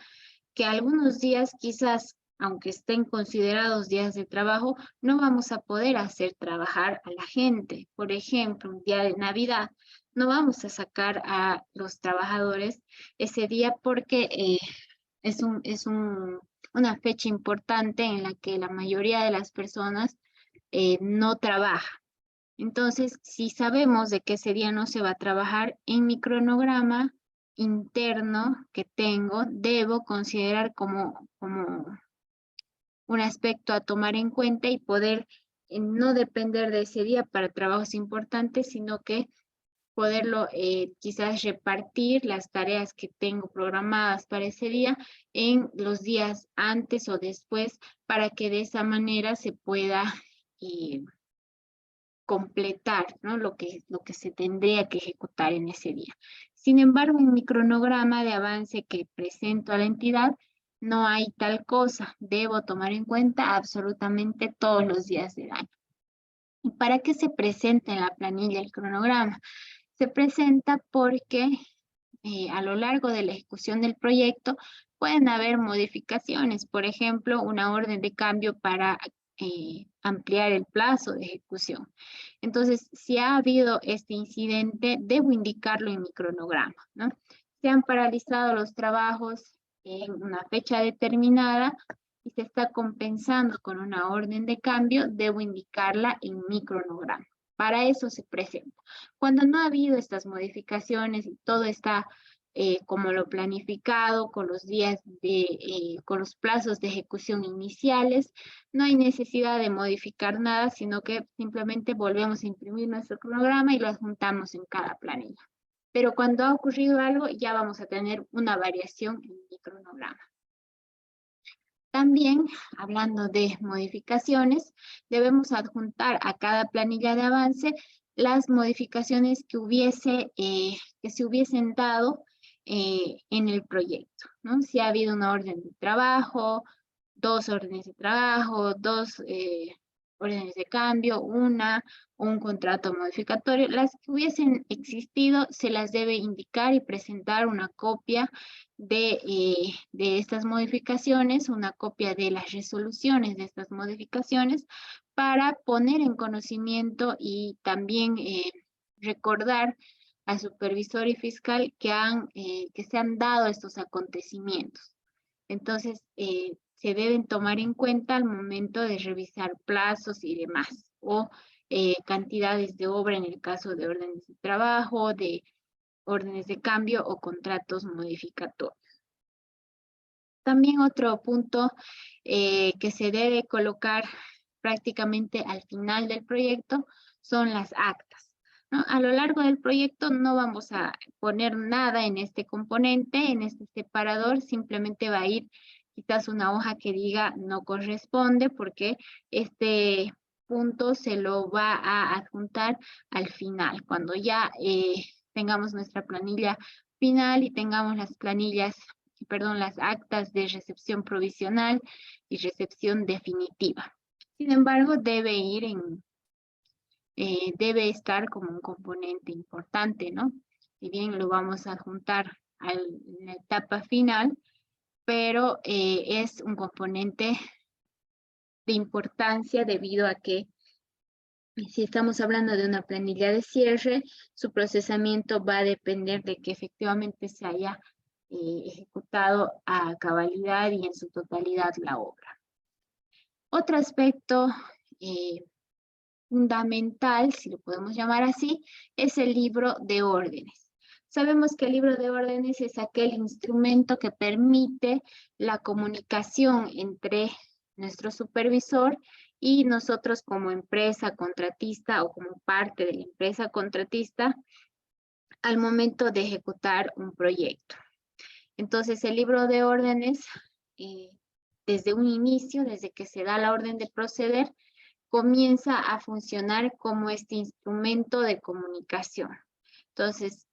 que algunos días quizás, aunque estén considerados días de trabajo, no vamos a poder hacer trabajar a la gente. Por ejemplo, un día de Navidad, no vamos a sacar a los trabajadores ese día porque una fecha importante en la que la mayoría de las personas no trabaja. Entonces, si sabemos de que ese día no se va a trabajar, en mi cronograma interno que tengo, debo considerar como un aspecto a tomar en cuenta y poder no depender de ese día para trabajos importantes, sino que poderlo quizás repartir las tareas que tengo programadas para ese día en los días antes o después para que de esa manera se pueda completar, ¿no? lo que se tendría que ejecutar en ese día. Sin embargo, en mi cronograma de avance que presento a la entidad, no hay tal cosa. Debo tomar en cuenta absolutamente todos los días del año. ¿Y para qué se presenta en la planilla el cronograma? Se presenta porque a lo largo de la ejecución del proyecto pueden haber modificaciones, por ejemplo, una orden de cambio para ampliar el plazo de ejecución. Entonces, si ha habido este incidente, debo indicarlo en mi cronograma, ¿no? Se han paralizado los trabajos en una fecha determinada y se está compensando con una orden de cambio, debo indicarla en mi cronograma. Para eso se presenta. Cuando no ha habido estas modificaciones y todo está como lo planificado, con los días con los plazos de ejecución iniciales, no hay necesidad de modificar nada, sino que simplemente volvemos a imprimir nuestro cronograma y lo adjuntamos en cada planilla. Pero cuando ha ocurrido algo, ya vamos a tener una variación en el cronograma. También, hablando de modificaciones, debemos adjuntar a cada planilla de avance las modificaciones que se hubiesen dado en el proyecto, ¿no? Si ha habido una orden de trabajo, 2 órdenes de trabajo, 2 órdenes de cambio, un contrato modificatorio, las que hubiesen existido se las debe indicar y presentar una copia de estas modificaciones, una copia de las resoluciones de estas modificaciones para poner en conocimiento y también recordar al supervisor y fiscal que se han dado estos acontecimientos. Entonces, se deben tomar en cuenta al momento de revisar plazos y demás, o cantidades de obra en el caso de órdenes de trabajo, de órdenes de cambio o contratos modificatorios. También otro punto que se debe colocar prácticamente al final del proyecto son las actas, ¿no? A lo largo del proyecto no vamos a poner nada en este componente, en este separador, simplemente va a ir quizás una hoja que diga no corresponde porque este punto se lo va a adjuntar al final, cuando ya tengamos nuestra planilla final y tengamos las las actas de recepción provisional y recepción definitiva. Sin embargo, debe estar como un componente importante, ¿no? Si bien lo vamos a adjuntar en la etapa final, pero es un componente de importancia debido a que si estamos hablando de una planilla de cierre, su procesamiento va a depender de que efectivamente se haya ejecutado a cabalidad y en su totalidad la obra. Otro aspecto fundamental, si lo podemos llamar así, es el libro de órdenes. Sabemos que el libro de órdenes es aquel instrumento que permite la comunicación entre nuestro supervisor y nosotros como empresa contratista o como parte de la empresa contratista al momento de ejecutar un proyecto. Entonces, el libro de órdenes, desde un inicio, desde que se da la orden de proceder, comienza a funcionar como este instrumento de comunicación. Entonces,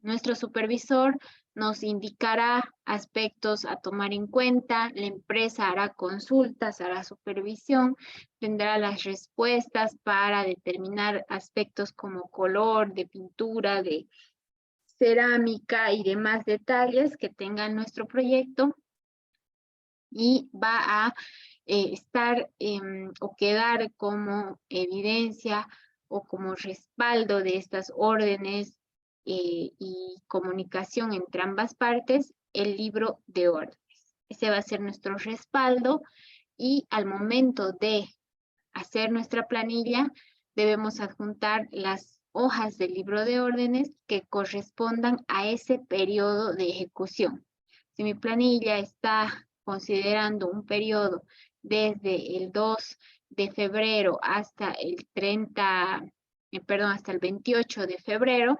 nuestro supervisor nos indicará aspectos a tomar en cuenta, la empresa hará consultas, hará supervisión, tendrá las respuestas para determinar aspectos como color, de pintura, de cerámica y demás detalles que tenga nuestro proyecto, y va a estar o quedar como evidencia o como respaldo de estas órdenes y comunicación entre ambas partes, el libro de órdenes. Ese va a ser nuestro respaldo, y al momento de hacer nuestra planilla debemos adjuntar las hojas del libro de órdenes que correspondan a ese periodo de ejecución. Si mi planilla está considerando un periodo desde el 2 de febrero hasta el 28 de febrero,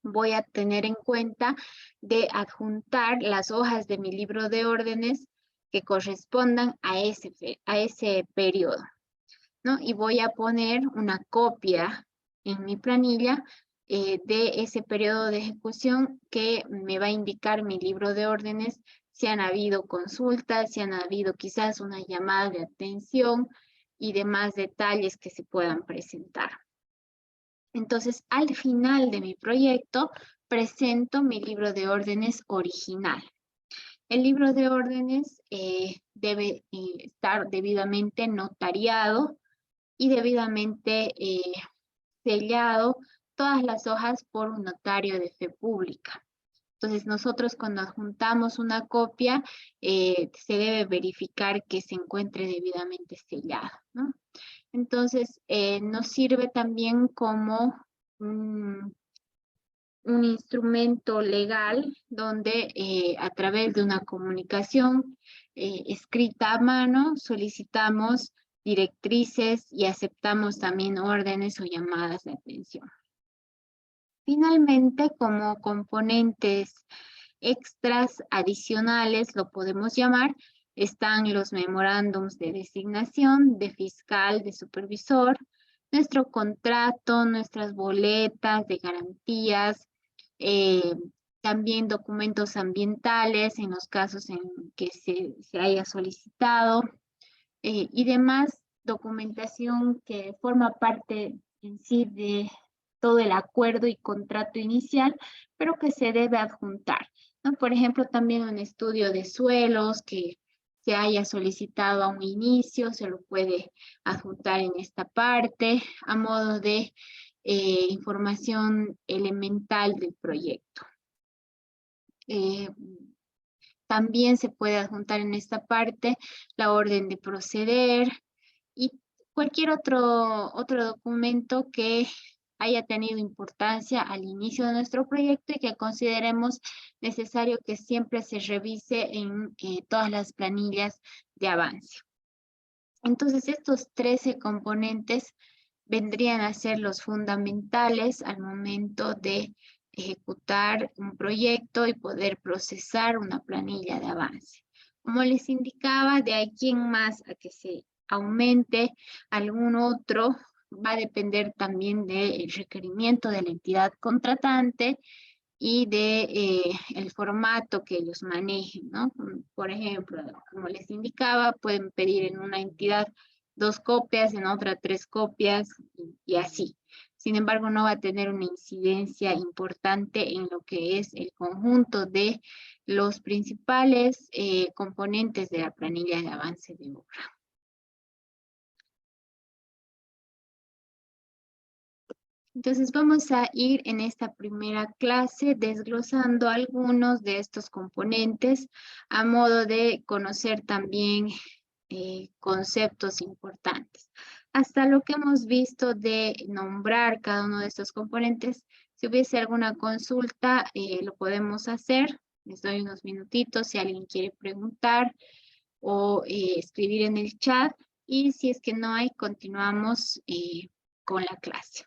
voy a tener en cuenta de adjuntar las hojas de mi libro de órdenes que correspondan a ese periodo, ¿no? Y voy a poner una copia en mi planilla de ese periodo de ejecución que me va a indicar mi libro de órdenes, si han habido consultas, si han habido quizás una llamada de atención y demás detalles que se puedan presentar. Entonces, al final de mi proyecto, presento mi libro de órdenes original. El libro de órdenes debe estar debidamente notariado y debidamente sellado, todas las hojas por un notario de fe pública. Entonces, nosotros cuando adjuntamos una copia, se debe verificar que se encuentre debidamente sellado, ¿no? Entonces, nos sirve también como un instrumento legal donde a través de una comunicación escrita a mano solicitamos directrices y aceptamos también órdenes o llamadas de atención. Finalmente, como componentes extras adicionales, lo podemos llamar, están los memorándums de designación, de fiscal, de supervisor, nuestro contrato, nuestras boletas de garantías, eh, también documentos ambientales en los casos en que se haya solicitado, y demás documentación que forma parte en sí de todo el acuerdo y contrato inicial, pero que se debe adjuntar, ¿no? Por ejemplo, también un estudio de suelos que se haya solicitado a un inicio, se lo puede adjuntar en esta parte a modo de información elemental del proyecto. También se puede adjuntar en esta parte la orden de proceder y cualquier otro documento que haya tenido importancia al inicio de nuestro proyecto y que consideremos necesario que siempre se revise en todas las planillas de avance. Entonces, estos 13 componentes vendrían a ser los fundamentales al momento de ejecutar un proyecto y poder procesar una planilla de avance. Como les indicaba, de aquí en más a que se aumente algún otro, va a depender también del requerimiento de la entidad contratante y de el formato que ellos manejen, ¿no? Por ejemplo, como les indicaba, pueden pedir en una entidad 2 copias, en otra 3 copias y así. Sin embargo, no va a tener una incidencia importante en lo que es el conjunto de los principales componentes de la planilla de avance de obra. Entonces vamos a ir en esta primera clase desglosando algunos de estos componentes a modo de conocer también conceptos importantes. Hasta lo que hemos visto de nombrar cada uno de estos componentes, si hubiese alguna consulta, lo podemos hacer. Les doy unos minutitos si alguien quiere preguntar o escribir en el chat, y si es que no hay, continuamos con la clase.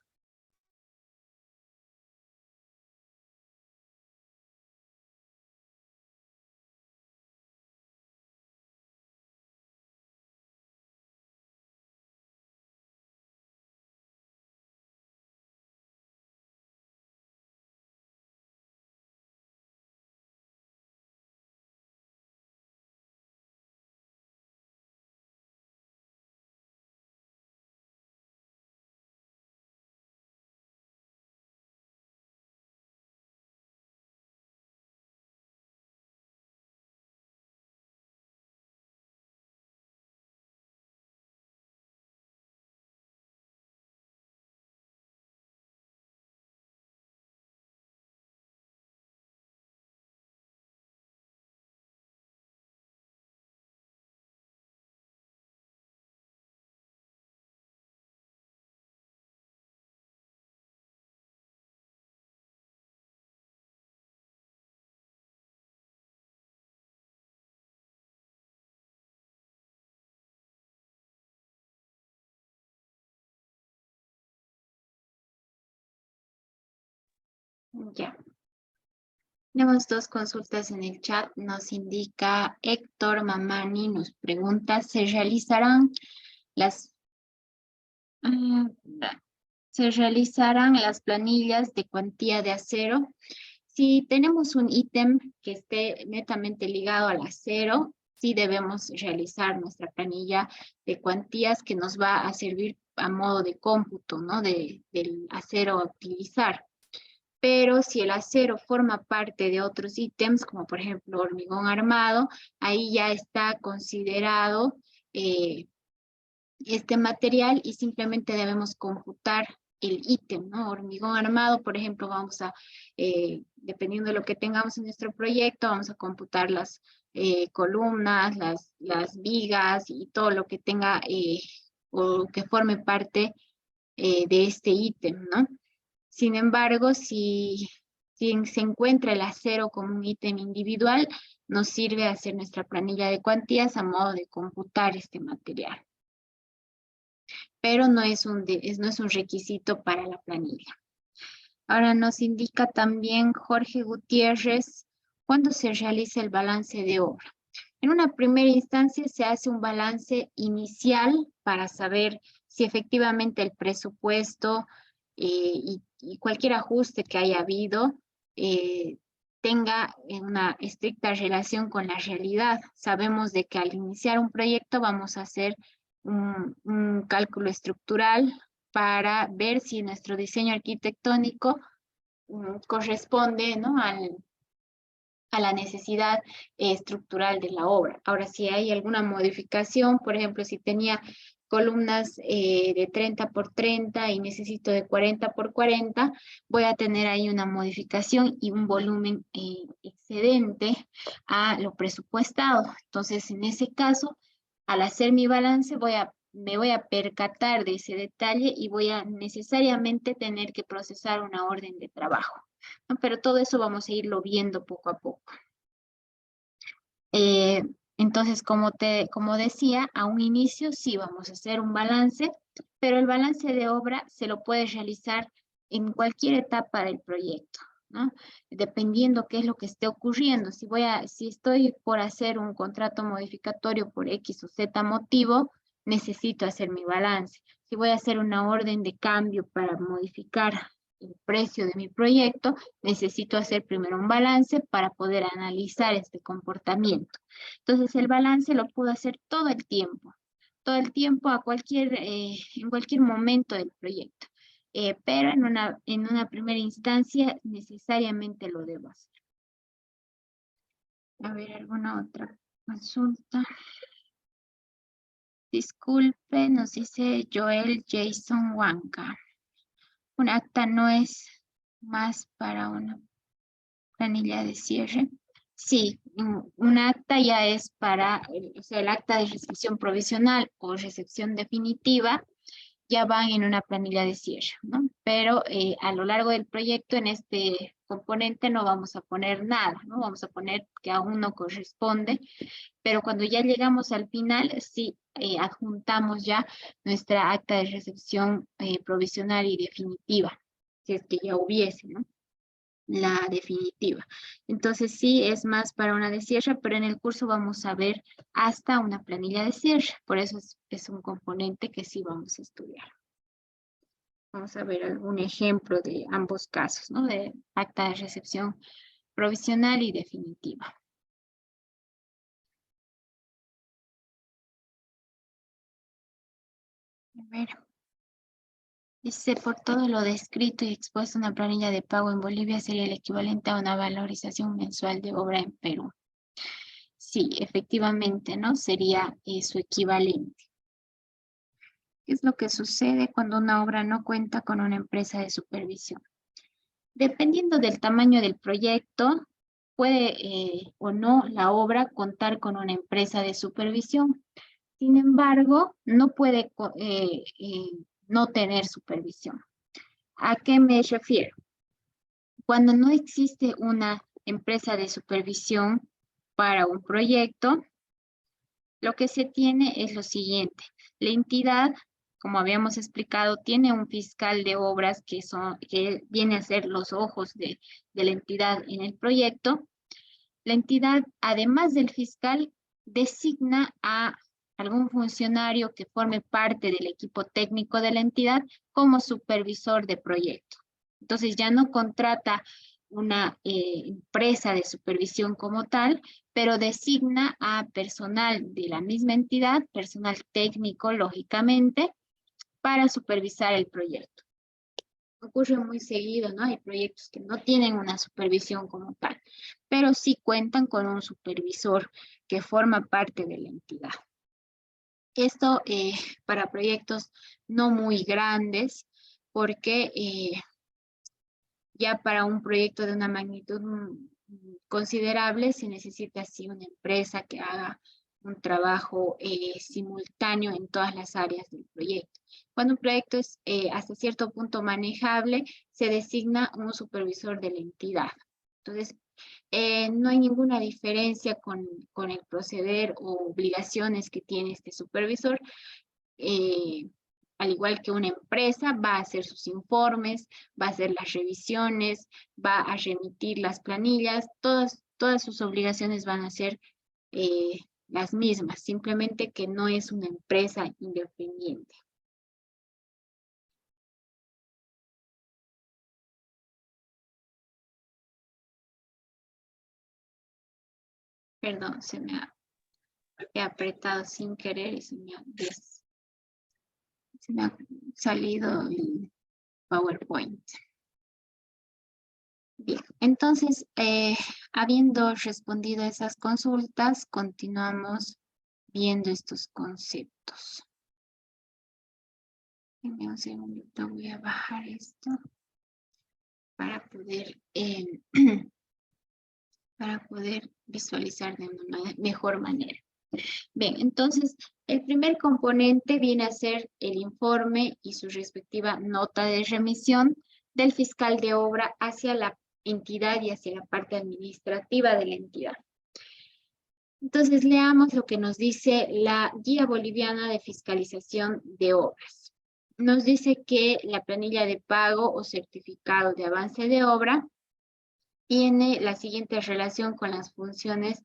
Ya. Tenemos dos consultas en el chat. Nos indica Héctor Mamani, nos pregunta, las, ah, ¿se realizarán las planillas de cuantía de acero? Si tenemos un ítem que esté netamente ligado al acero, sí debemos realizar nuestra planilla de cuantías que nos va a servir a modo de cómputo, ¿no? Del acero a utilizar. Pero si el acero forma parte de otros ítems, como por ejemplo hormigón armado, ahí ya está considerado este material y simplemente debemos computar el ítem, ¿no? Hormigón armado, por ejemplo, vamos a, dependiendo de lo que tengamos en nuestro proyecto, vamos a computar las columnas, las vigas y todo lo que tenga o que forme parte de este ítem, ¿no? Sin embargo, si se encuentra el acero como un ítem individual, nos sirve hacer nuestra planilla de cuantías a modo de computar este material. Pero no es un requisito para la planilla. Ahora nos indica también Jorge Gutiérrez, ¿cuándo se realiza el balance de obra? En una primera instancia se hace un balance inicial para saber si efectivamente el presupuesto y cualquier ajuste que haya habido tenga una estricta relación con la realidad. Sabemos de que al iniciar un proyecto vamos a hacer un cálculo estructural para ver si nuestro diseño arquitectónico corresponde, ¿no? A la necesidad estructural de la obra. Ahora, si hay alguna modificación, por ejemplo, si tenía columnas de 30 por 30 y necesito de 40 por 40, voy a tener ahí una modificación y un volumen excedente a lo presupuestado. Entonces, en ese caso, al hacer mi balance, me voy a percatar de ese detalle y voy a necesariamente tener que procesar una orden de trabajo, ¿no? Pero todo eso vamos a irlo viendo poco a poco. Eh, entonces, como decía, a un inicio sí vamos a hacer un balance, pero el balance de obra se lo puede realizar en cualquier etapa del proyecto, ¿no? Dependiendo qué es lo que esté ocurriendo. Si estoy por hacer un contrato modificatorio por X o Z motivo, necesito hacer mi balance. Si voy a hacer una orden de cambio para modificar el precio de mi proyecto, necesito hacer primero un balance para poder analizar este comportamiento. Entonces, el balance lo puedo hacer todo el tiempo en cualquier momento del proyecto. Pero en una primera instancia necesariamente lo debo hacer. A ver, ¿alguna otra consulta? Disculpe, nos dice Joel Jason Huanca. Un acta no es más para una planilla de cierre. Sí, un acta ya es para, o sea, el acta de recepción provisional o recepción definitiva ya van en una planilla de cierre, ¿no? Pero a lo largo del proyecto en este componente no vamos a poner nada, ¿no? Vamos a poner que aún no corresponde, pero cuando ya llegamos al final, sí adjuntamos ya nuestra acta de recepción provisional y definitiva, si es que ya hubiese, ¿no? La definitiva. Entonces sí es más para una de cierre, pero en el curso vamos a ver hasta una planilla de cierre. Por eso es un componente que sí vamos a estudiar. Vamos a ver algún ejemplo de ambos casos, ¿no? De acta de recepción provisional y definitiva. A ver. Dice, por todo lo descrito y expuesto, una planilla de pago en Bolivia sería el equivalente a una valorización mensual de obra en Perú. Sí, efectivamente, ¿no? Sería su equivalente. ¿Qué es lo que sucede cuando una obra no cuenta con una empresa de supervisión? Dependiendo del tamaño del proyecto, puede o no la obra contar con una empresa de supervisión. Sin embargo, no puede no tener supervisión. ¿A qué me refiero? Cuando no existe una empresa de supervisión para un proyecto, lo que se tiene es lo siguiente. La entidad como habíamos explicado, tiene un fiscal de obras que viene a ser los ojos de la entidad en el proyecto. La entidad, además del fiscal, designa a algún funcionario que forme parte del equipo técnico de la entidad como supervisor de proyecto. Entonces ya no contrata una empresa de supervisión como tal, pero designa a personal de la misma entidad, personal técnico, lógicamente, para supervisar el proyecto. Ocurre muy seguido, ¿no? Hay proyectos que no tienen una supervisión como tal, pero sí cuentan con un supervisor que forma parte de la entidad. Esto para proyectos no muy grandes, porque ya para un proyecto de una magnitud considerable se necesita así una empresa que haga un trabajo simultáneo en todas las áreas del proyecto. Cuando un proyecto es hasta cierto punto manejable, se designa un supervisor de la entidad. Entonces, no hay ninguna diferencia con el proceder o obligaciones que tiene este supervisor. Al igual que una empresa, va a hacer sus informes, va a hacer las revisiones, va a remitir las planillas, todas sus obligaciones van a ser las mismas, simplemente que no es una empresa independiente. Perdón, se me ha apretado sin querer y se me ha salido el PowerPoint. Bien, entonces, habiendo respondido a esas consultas, continuamos viendo estos conceptos. Deme un segundito, voy a bajar esto para poder, visualizar de una mejor manera. Bien, entonces, el primer componente viene a ser el informe y su respectiva nota de remisión del fiscal de obra hacia la entidad y hacia la parte administrativa de la entidad. Entonces, leamos lo que nos dice la Guía Boliviana de Fiscalización de Obras. Nos dice que la planilla de pago o certificado de avance de obra tiene la siguiente relación con las funciones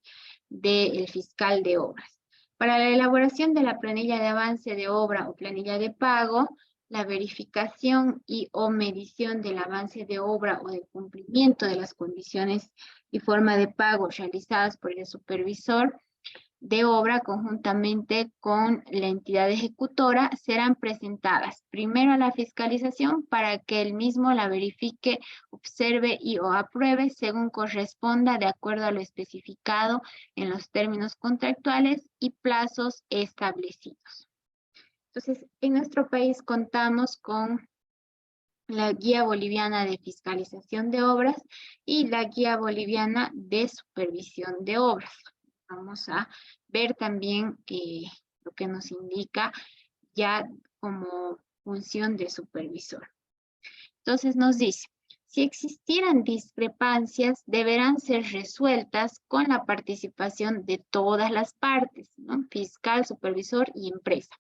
del fiscal de obras. Para la elaboración de la planilla de avance de obra o planilla de pago, la verificación y o medición del avance de obra o del cumplimiento de las condiciones y forma de pago realizadas por el supervisor de obra conjuntamente con la entidad ejecutora serán presentadas primero a la fiscalización para que el mismo la verifique, observe y o apruebe según corresponda de acuerdo a lo especificado en los términos contractuales y plazos establecidos. Entonces, en nuestro país contamos con la Guía Boliviana de Fiscalización de Obras y la Guía Boliviana de Supervisión de Obras. Vamos a ver también lo que nos indica ya como función de supervisor. Entonces nos dice, si existieran discrepancias, deberán ser resueltas con la participación de todas las partes, ¿no? Fiscal, supervisor y empresa,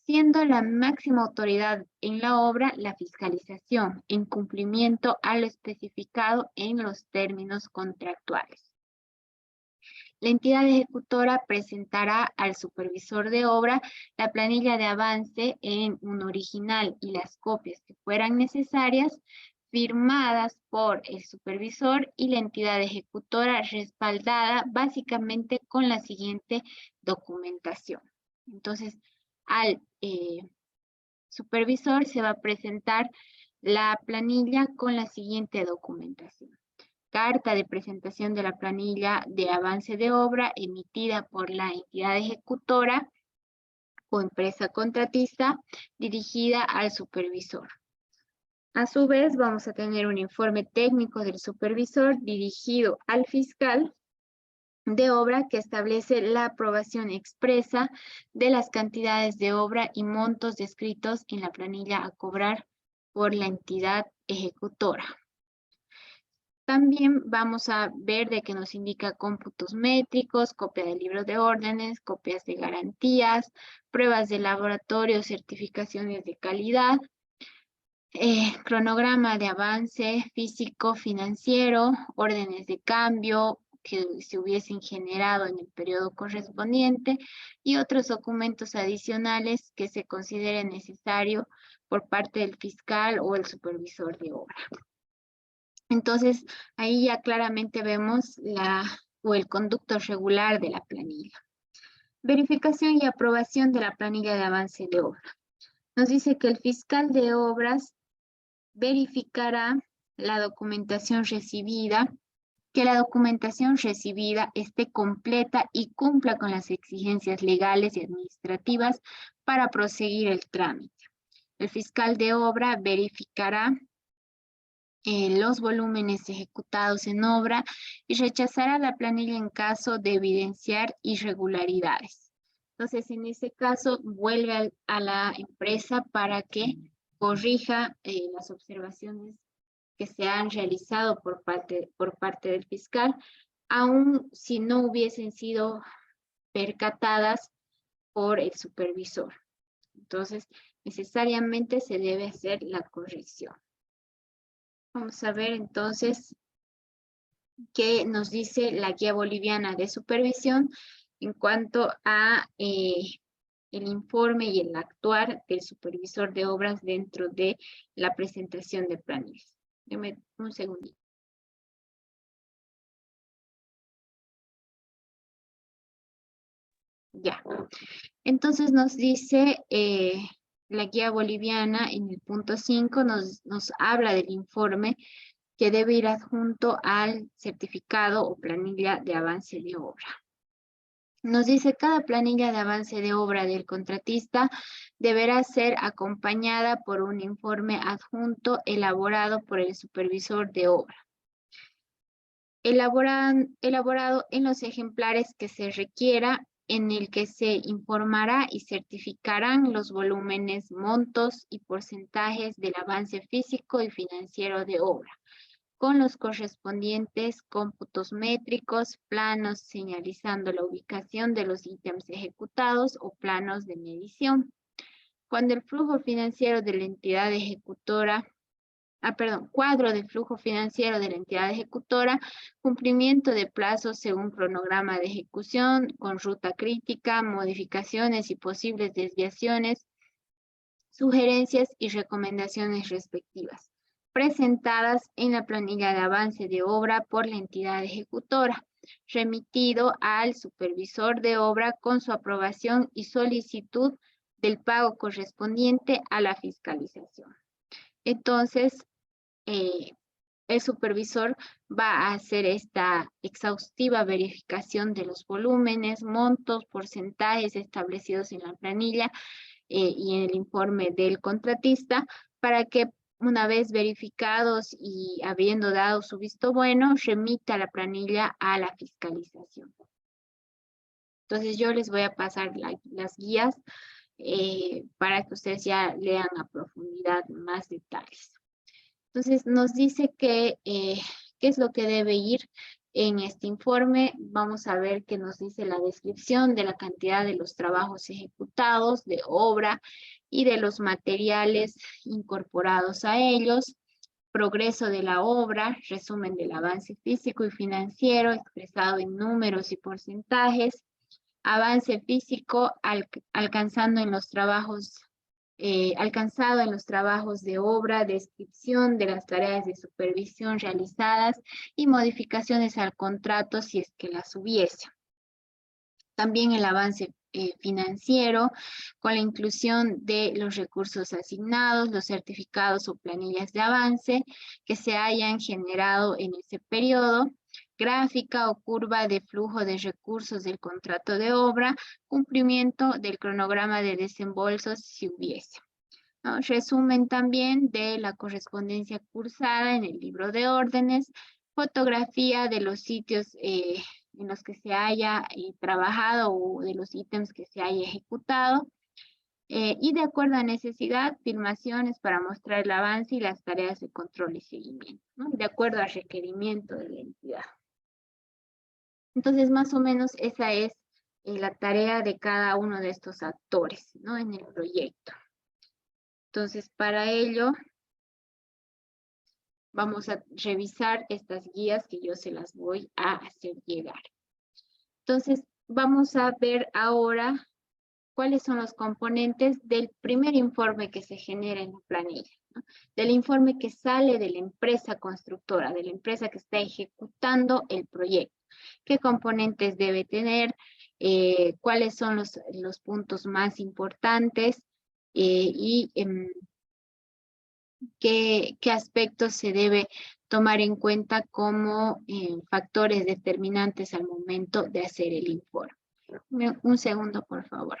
siendo la máxima autoridad en la obra la fiscalización, en cumplimiento a lo especificado en los términos contractuales. La entidad ejecutora presentará al supervisor de obra la planilla de avance en un original y las copias que fueran necesarias, firmadas por el supervisor y la entidad ejecutora respaldada básicamente con la siguiente documentación. Entonces, al supervisor se va a presentar la planilla con la siguiente documentación. Carta de presentación de la planilla de avance de obra emitida por la entidad ejecutora o empresa contratista dirigida al supervisor. A su vez, vamos a tener un informe técnico del supervisor dirigido al fiscal de obra que establece la aprobación expresa de las cantidades de obra y montos descritos en la planilla a cobrar por la entidad ejecutora. También vamos a ver de que nos indica cómputos métricos, copia del libro de órdenes, copias de garantías, pruebas de laboratorio, certificaciones de calidad, cronograma de avance físico, financiero, órdenes de cambio que se hubiesen generado en el periodo correspondiente y otros documentos adicionales que se considere necesario por parte del fiscal o el supervisor de obra. Entonces, ahí ya claramente vemos el conducto regular de la planilla. Verificación y aprobación de la planilla de avance de obra. Nos dice que el fiscal de obras verificará la documentación recibida, que la documentación recibida esté completa y cumpla con las exigencias legales y administrativas para proseguir el trámite. El fiscal de obra verificará los volúmenes ejecutados en obra y rechazará la planilla en caso de evidenciar irregularidades. Entonces, en ese caso, vuelve a la empresa para que corrija las observaciones que se han realizado por parte del fiscal, aun si no hubiesen sido percatadas por el supervisor. Entonces, necesariamente se debe hacer la corrección. Vamos a ver entonces qué nos dice la Guía Boliviana de Supervisión en cuanto a el informe y el actuar del supervisor de obras dentro de la presentación de planillas. Deme un segundito. Ya. Entonces nos dice la Guía Boliviana en el punto 5, nos habla del informe que debe ir adjunto al certificado o planilla de avance de obra. Nos dice cada planilla de avance de obra del contratista deberá ser acompañada por un informe adjunto elaborado por el supervisor de obra. Elaborado en los ejemplares que se requiera, en el que se informará y certificarán los volúmenes, montos y porcentajes del avance físico y financiero de obra, con los correspondientes cómputos métricos, planos señalizando la ubicación de los ítems ejecutados o planos de medición. Cuando el flujo financiero de la entidad ejecutora, cuadro de flujo financiero de la entidad ejecutora, cumplimiento de plazos según cronograma de ejecución, con ruta crítica, modificaciones y posibles desviaciones, sugerencias y recomendaciones respectivas, presentadas en la planilla de avance de obra por la entidad ejecutora, remitido al supervisor de obra con su aprobación y solicitud del pago correspondiente a la fiscalización. Entonces, el supervisor va a hacer esta exhaustiva verificación de los volúmenes, montos, porcentajes establecidos en la planilla y en el informe del contratista para que una vez verificados y habiendo dado su visto bueno, remita la planilla a la fiscalización. Entonces yo les voy a pasar las guías para que ustedes ya lean a profundidad más detalles. Entonces nos dice que qué es lo que debe ir en este informe. Vamos a ver que nos dice la descripción de la cantidad de los trabajos ejecutados, de obra y de los materiales incorporados a ellos, progreso de la obra, resumen del avance físico y financiero expresado en números y porcentajes, avance físico alcanzado en los trabajos de obra, descripción de las tareas de supervisión realizadas y modificaciones al contrato si es que las hubiese. También el avance financiero con la inclusión de los recursos asignados, los certificados o planillas de avance que se hayan generado en ese periodo, gráfica o curva de flujo de recursos del contrato de obra, cumplimiento del cronograma de desembolsos si hubiese. ¿No? Resumen también de la correspondencia cursada en el libro de órdenes, fotografía de los sitios en los que se haya trabajado o de los ítems que se haya ejecutado, Y de acuerdo a necesidad, filmaciones para mostrar el avance y las tareas de control y seguimiento, ¿no? De acuerdo al requerimiento de la entidad. Entonces, más o menos esa es la tarea de cada uno de estos actores, ¿no? En el proyecto. Entonces, para ello, vamos a revisar estas guías que yo se las voy a hacer llegar. Entonces, vamos a ver ahora cuáles son los componentes del primer informe que se genera en la planilla, ¿no? Del informe que sale de la empresa constructora, de la empresa que está ejecutando el proyecto. ¿Qué componentes debe tener? ¿Cuáles son los puntos más importantes? Y qué aspectos se debe tomar en cuenta como factores determinantes al momento de hacer el informe. Un segundo, por favor.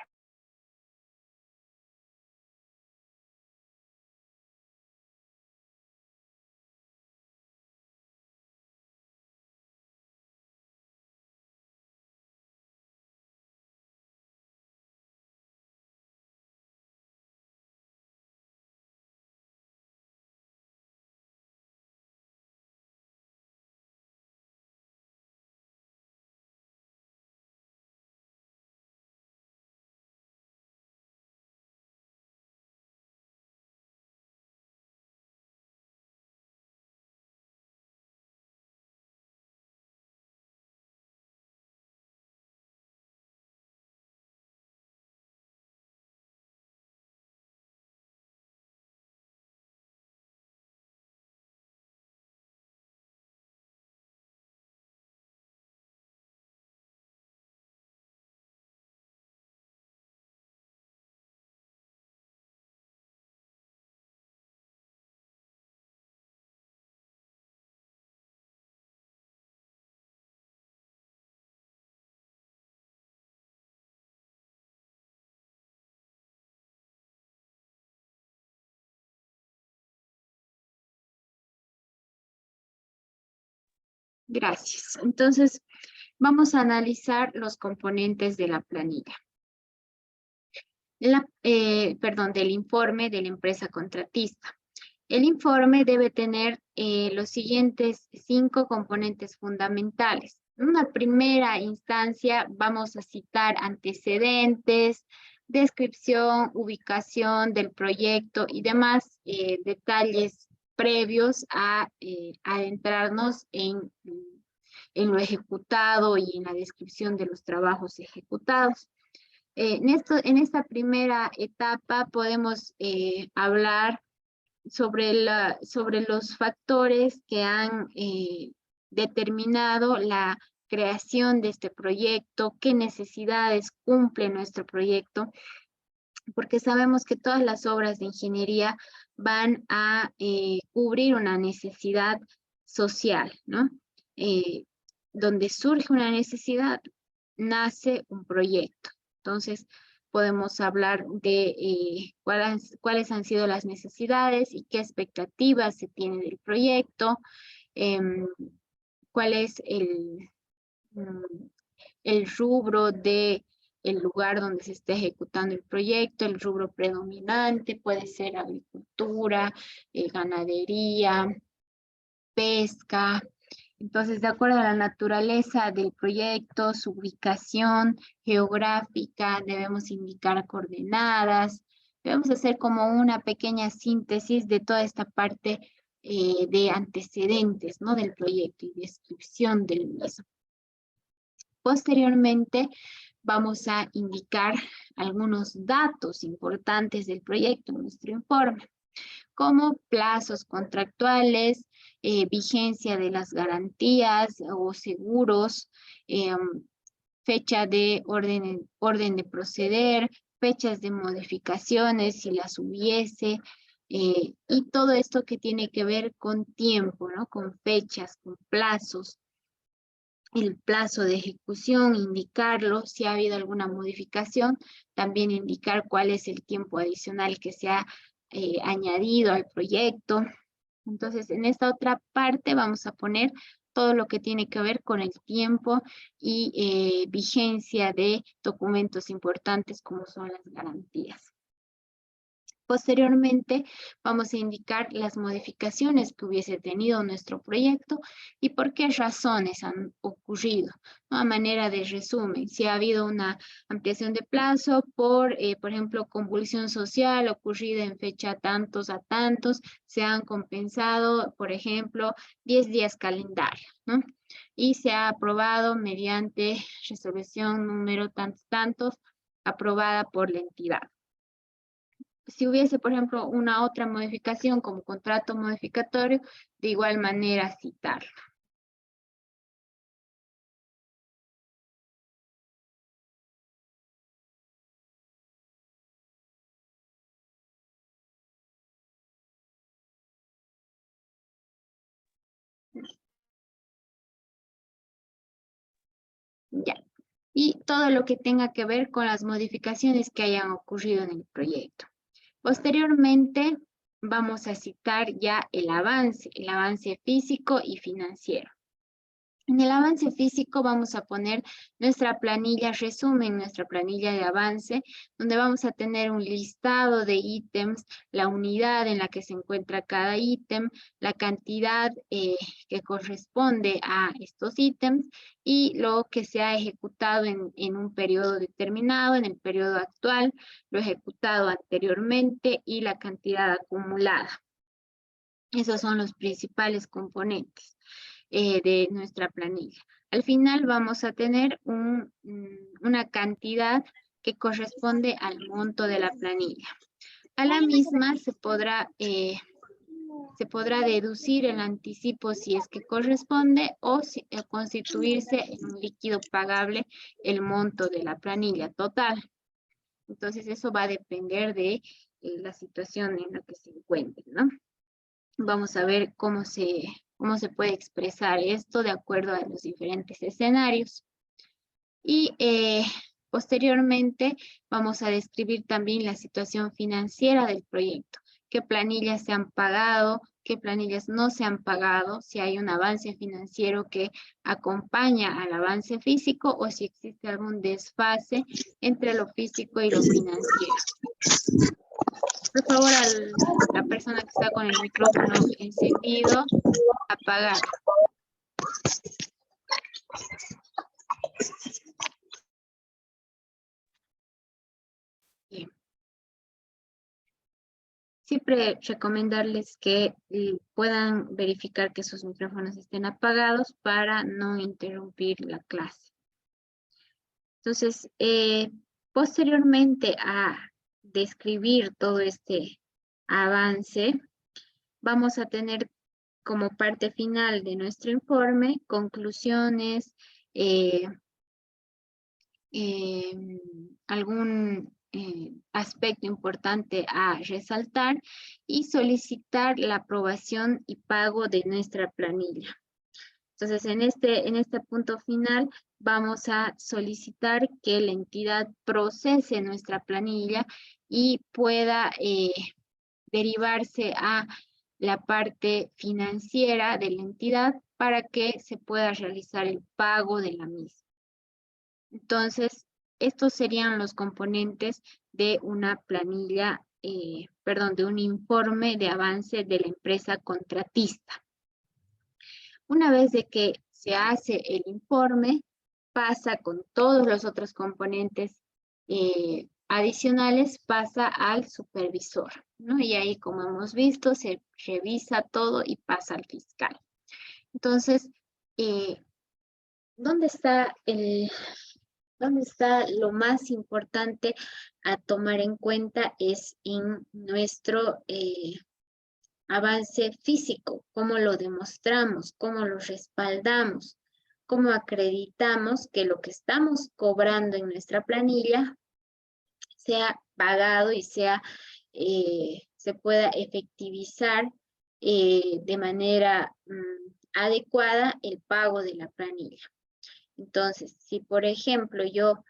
Gracias. Entonces, vamos a analizar los componentes de la planilla. Del informe de la empresa contratista. El informe debe tener los siguientes 5 componentes fundamentales. En una primera instancia vamos a citar antecedentes, descripción, ubicación del proyecto y demás detalles previos a adentrarnos en lo ejecutado y en la descripción de los trabajos ejecutados. En esta primera etapa podemos hablar sobre los factores que han determinado la creación de este proyecto, qué necesidades cumple nuestro proyecto, porque sabemos que todas las obras de ingeniería van a cubrir una necesidad social, ¿no? Donde surge una necesidad, nace un proyecto. Entonces, podemos hablar de cuáles han sido las necesidades y qué expectativas se tiene del proyecto, cuál es el rubro de el lugar donde se está ejecutando el proyecto, el rubro predominante, puede ser agricultura, ganadería, pesca. Entonces, de acuerdo a la naturaleza del proyecto, su ubicación geográfica, debemos indicar coordenadas, debemos hacer como una pequeña síntesis de toda esta parte de antecedentes, ¿no? Del proyecto y descripción del mismo. Posteriormente, vamos a indicar algunos datos importantes del proyecto en nuestro informe, como plazos contractuales, vigencia de las garantías o seguros, fecha de orden de proceder, fechas de modificaciones si las hubiese, y todo esto que tiene que ver con tiempo, ¿no? Con fechas, con plazos, el plazo de ejecución, indicarlo, si ha habido alguna modificación, también indicar cuál es el tiempo adicional que se ha añadido al proyecto. Entonces, en esta otra parte vamos a poner todo lo que tiene que ver con el tiempo y vigencia de documentos importantes como son las garantías. Posteriormente, vamos a indicar las modificaciones que hubiese tenido nuestro proyecto y por qué razones han ocurrido, ¿no? A manera de resumen, si ha habido una ampliación de plazo por ejemplo, convulsión social ocurrida en fecha tantos a tantos, se han compensado, por ejemplo, 10 días calendario, ¿no? Y se ha aprobado mediante resolución número tantos, aprobada por la entidad. Si hubiese, por ejemplo, una otra modificación como contrato modificatorio, de igual manera citarlo. Ya. Y todo lo que tenga que ver con las modificaciones que hayan ocurrido en el proyecto. Posteriormente, vamos a citar ya el avance físico y financiero. En el avance físico vamos a poner nuestra planilla resumen, nuestra planilla de avance, donde vamos a tener un listado de ítems, la unidad en la que se encuentra cada ítem, la cantidad que corresponde a estos ítems y lo que se ha ejecutado en un periodo determinado, en el periodo actual, lo ejecutado anteriormente y la cantidad acumulada. Esos son los principales componentes de nuestra planilla. Al final vamos a tener una cantidad que corresponde al monto de la planilla. A la misma se podrá deducir el anticipo si es que corresponde o constituirse en un líquido pagable el monto de la planilla total. Entonces eso va a depender de la situación en la que se encuentre, ¿no? Vamos a ver cómo se puede expresar esto de acuerdo a los diferentes escenarios. Y posteriormente vamos a describir también la situación financiera del proyecto. Qué planillas se han pagado, qué planillas no se han pagado, si hay un avance financiero que acompaña al avance físico o si existe algún desfase entre lo físico y lo financiero. Por favor, a la persona que está con el micrófono encendido, apagar. Bien. Siempre recomendarles que puedan verificar que sus micrófonos estén apagados para no interrumpir la clase. Entonces, posteriormente a describir todo este avance, vamos a tener como parte final de nuestro informe conclusiones, algún aspecto importante a resaltar y solicitar la aprobación y pago de nuestra planilla. Entonces, en este punto final vamos a solicitar que la entidad procese nuestra planilla y pueda derivarse a la parte financiera de la entidad para que se pueda realizar el pago de la misma. Entonces, estos serían los componentes de una planilla, de un informe de avance de la empresa contratista. Una vez de que se hace el informe, pasa con todos los otros componentes adicionales, pasa al supervisor, ¿no? Y ahí, como hemos visto, se revisa todo y pasa al fiscal. Entonces, ¿dónde está lo más importante a tomar en cuenta? Es en nuestro avance físico, cómo lo demostramos, cómo lo respaldamos, cómo acreditamos que lo que estamos cobrando en nuestra planilla sea pagado y se pueda efectivizar de manera adecuada el pago de la planilla. Entonces, si por ejemplo yo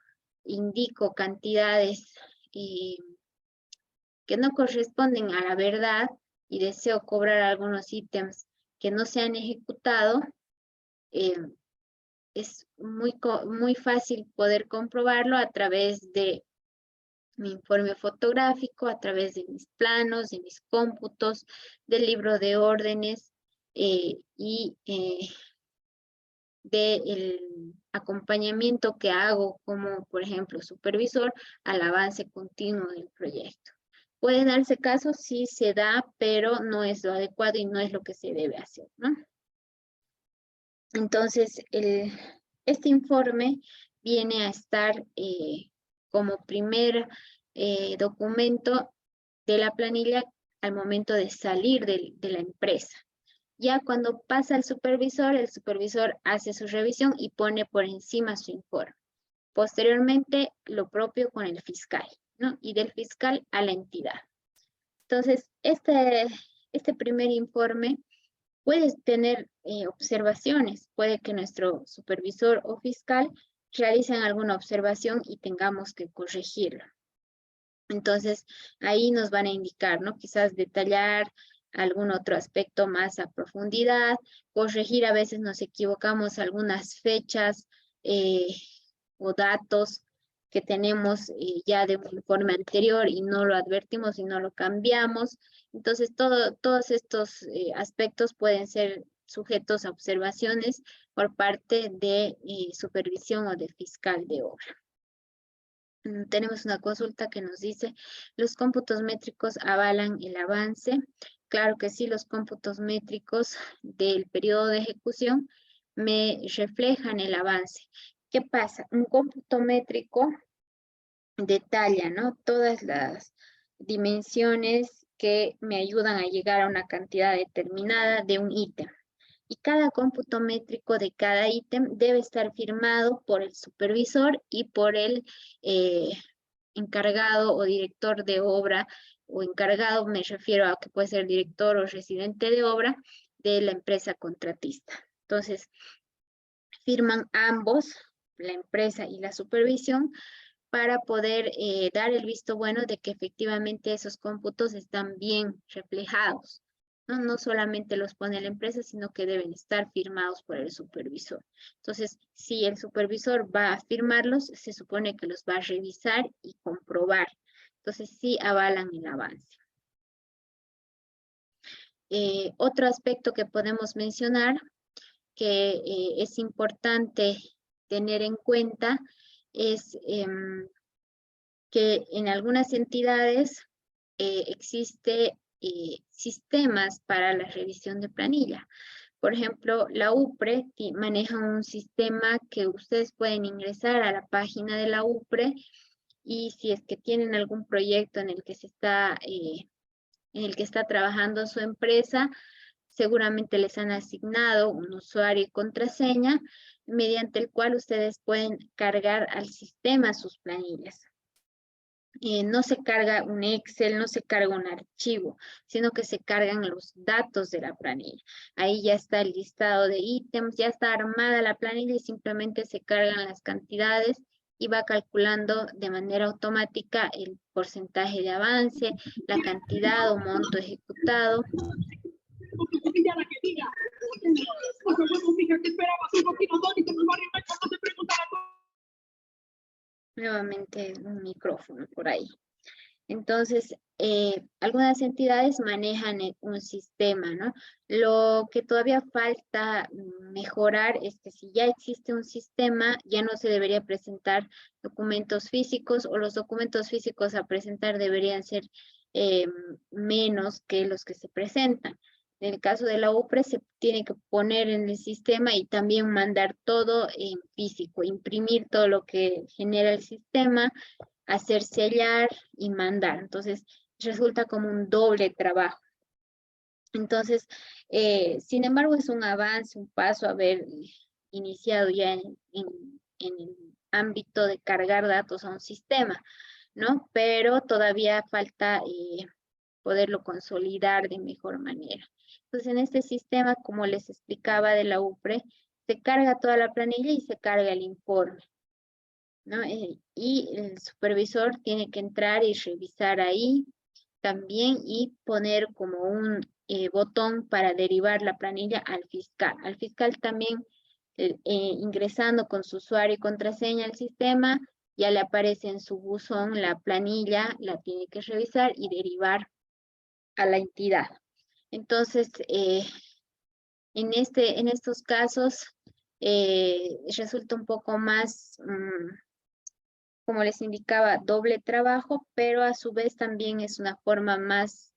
indico cantidades que no corresponden a la verdad y deseo cobrar algunos ítems que no se han ejecutado, es muy fácil poder comprobarlo a través de mi informe fotográfico a través de mis planos, de mis cómputos, del libro de órdenes y del acompañamiento que hago como, por ejemplo, supervisor al avance continuo del proyecto. Puede darse casos, sí se da, pero no es lo adecuado y no es lo que se debe hacer, ¿no? Entonces, este informe viene a estar como primer documento de la planilla al momento de salir de la empresa. Ya cuando pasa al supervisor, el supervisor hace su revisión y pone por encima su informe. Posteriormente, lo propio con el fiscal, ¿no? Y del fiscal a la entidad. Entonces, este primer informe puede tener observaciones. Puede que nuestro supervisor o fiscal realicen alguna observación y tengamos que corregirlo. Entonces, ahí nos van a indicar, ¿no? Quizás detallar algún otro aspecto más a profundidad, corregir, a veces nos equivocamos algunas fechas o datos que tenemos ya de un informe anterior y no lo advertimos y no lo cambiamos. Entonces, todos estos aspectos pueden ser sujetos a observaciones por parte de supervisión o de fiscal de obra. Tenemos una consulta que nos dice, ¿los cómputos métricos avalan el avance? Claro que sí, los cómputos métricos del periodo de ejecución me reflejan el avance. ¿Qué pasa? Un cómputo métrico detalla, ¿no? Todas las dimensiones que me ayudan a llegar a una cantidad determinada de un ítem. Y cada cómputo métrico de cada ítem debe estar firmado por el supervisor y por el encargado o director de obra, o encargado me refiero a que puede ser director o residente de obra de la empresa contratista. Entonces, firman ambos, la empresa y la supervisión, para poder dar el visto bueno de que efectivamente esos cómputos están bien reflejados. No solamente los pone la empresa, sino que deben estar firmados por el supervisor. Entonces, si el supervisor va a firmarlos, se supone que los va a revisar y comprobar. Entonces, sí avalan el avance. Otro aspecto que podemos mencionar, que es importante tener en cuenta, es que en algunas entidades existe sistemas para la revisión de planilla. Por ejemplo, la UPRE maneja un sistema que ustedes pueden ingresar a la página de la UPRE y si es que tienen algún proyecto en el que está trabajando su empresa, seguramente les han asignado un usuario y contraseña mediante el cual ustedes pueden cargar al sistema sus planillas. No se carga un Excel, no se carga un archivo, sino que se cargan los datos de la planilla. Ahí ya está el listado de ítems, ya está armada la planilla y simplemente se cargan las cantidades y va calculando de manera automática el porcentaje de avance, la cantidad o monto ejecutado. Nuevamente un micrófono por ahí. Entonces, algunas entidades manejan un sistema, ¿no? Lo que todavía falta mejorar es que si ya existe un sistema, ya no se debería presentar documentos físicos o los documentos físicos a presentar deberían ser menos que los que se presentan. En el caso de la UPRE se tiene que poner en el sistema y también mandar todo en físico, imprimir todo lo que genera el sistema, hacer sellar y mandar. Entonces, resulta como un doble trabajo. Entonces, sin embargo, es un avance, un paso haber iniciado ya en el ámbito de cargar datos a un sistema, ¿no? Pero todavía falta poderlo consolidar de mejor manera. Entonces, en este sistema, como les explicaba de la UPRE, se carga toda la planilla y se carga el informe, ¿no? Y el supervisor tiene que entrar y revisar ahí también y poner como un botón para derivar la planilla al fiscal. Al fiscal también ingresando con su usuario y contraseña al sistema, ya le aparece en su buzón la planilla, la tiene que revisar y derivar a la entidad. Entonces, en estos casos, resulta un poco más, como les indicaba, doble trabajo, pero a su vez también es una forma más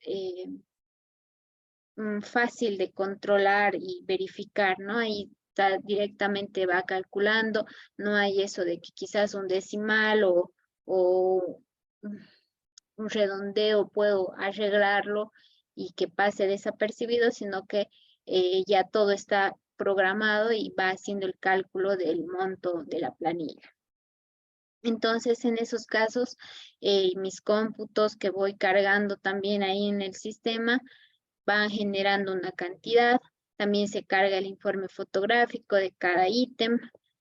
fácil de controlar y verificar, ¿no? Ahí está, directamente va calculando, no hay eso de que quizás un decimal o un redondeo puedo arreglarlo y que pase desapercibido, sino que ya todo está programado y va haciendo el cálculo del monto de la planilla. Entonces, en esos casos, mis cómputos que voy cargando también ahí en el sistema van generando una cantidad. También se carga el informe fotográfico de cada ítem.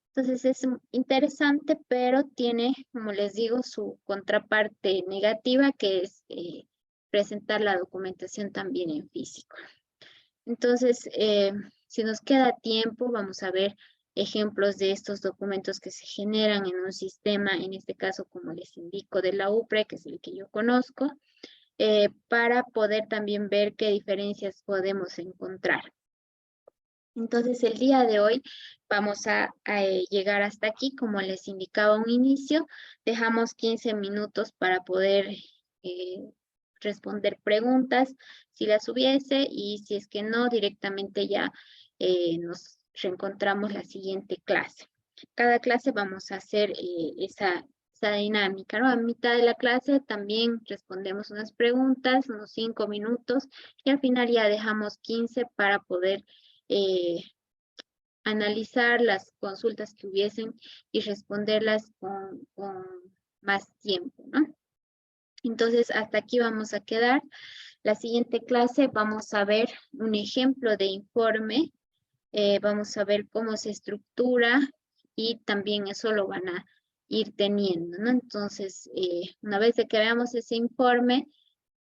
Entonces es interesante, pero tiene, como les digo, su contraparte negativa, que es presentar la documentación también en físico. Entonces, si nos queda tiempo, vamos a ver ejemplos de estos documentos que se generan en un sistema, en este caso, como les indico, de la UPRE, que es el que yo conozco, para poder también ver qué diferencias podemos encontrar. Entonces, el día de hoy vamos a llegar hasta aquí. Como les indicaba a un inicio, dejamos 15 minutos para poder responder preguntas, si las hubiese, y si es que no, directamente ya nos reencontramos la siguiente clase. Cada clase vamos a hacer esa dinámica, ¿no? A mitad de la clase también respondemos unas preguntas, unos 5 minutos, y al final ya dejamos 15 para poder analizar las consultas que hubiesen y responderlas con más tiempo, ¿no? Entonces, hasta aquí vamos a quedar. La siguiente clase vamos a ver un ejemplo de informe, vamos a ver cómo se estructura y también eso lo van a ir teniendo, ¿no? Entonces, una vez de que veamos ese informe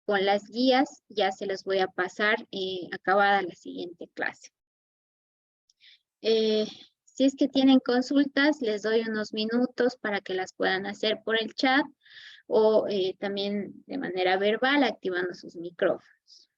con las guías, ya se las voy a pasar acabada la siguiente clase. Si es que tienen consultas, les doy unos minutos para que las puedan hacer por el chat o también de manera verbal, activando sus micrófonos.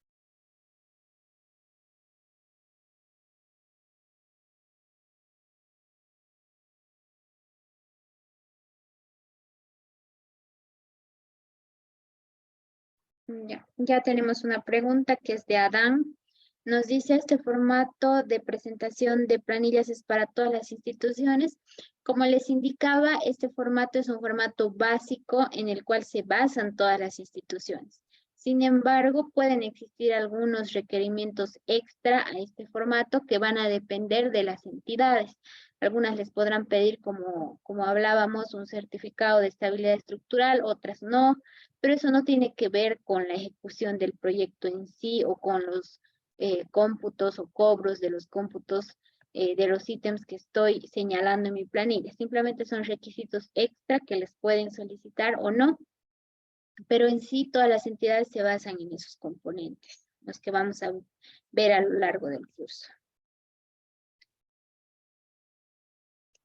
Ya tenemos una pregunta que es de Adán. Nos dice, ¿este formato de presentación de planillas es para todas las instituciones? Como les indicaba, este formato es un formato básico en el cual se basan todas las instituciones. Sin embargo, pueden existir algunos requerimientos extra a este formato que van a depender de las entidades. Algunas les podrán pedir, como hablábamos, un certificado de estabilidad estructural, otras no, pero eso no tiene que ver con la ejecución del proyecto en sí o con los cómputos o cobros de los cómputos de los ítems que estoy señalando en mi planilla. Simplemente son requisitos extra que les pueden solicitar o no, pero en sí todas las entidades se basan en esos componentes, los que vamos a ver a lo largo del curso.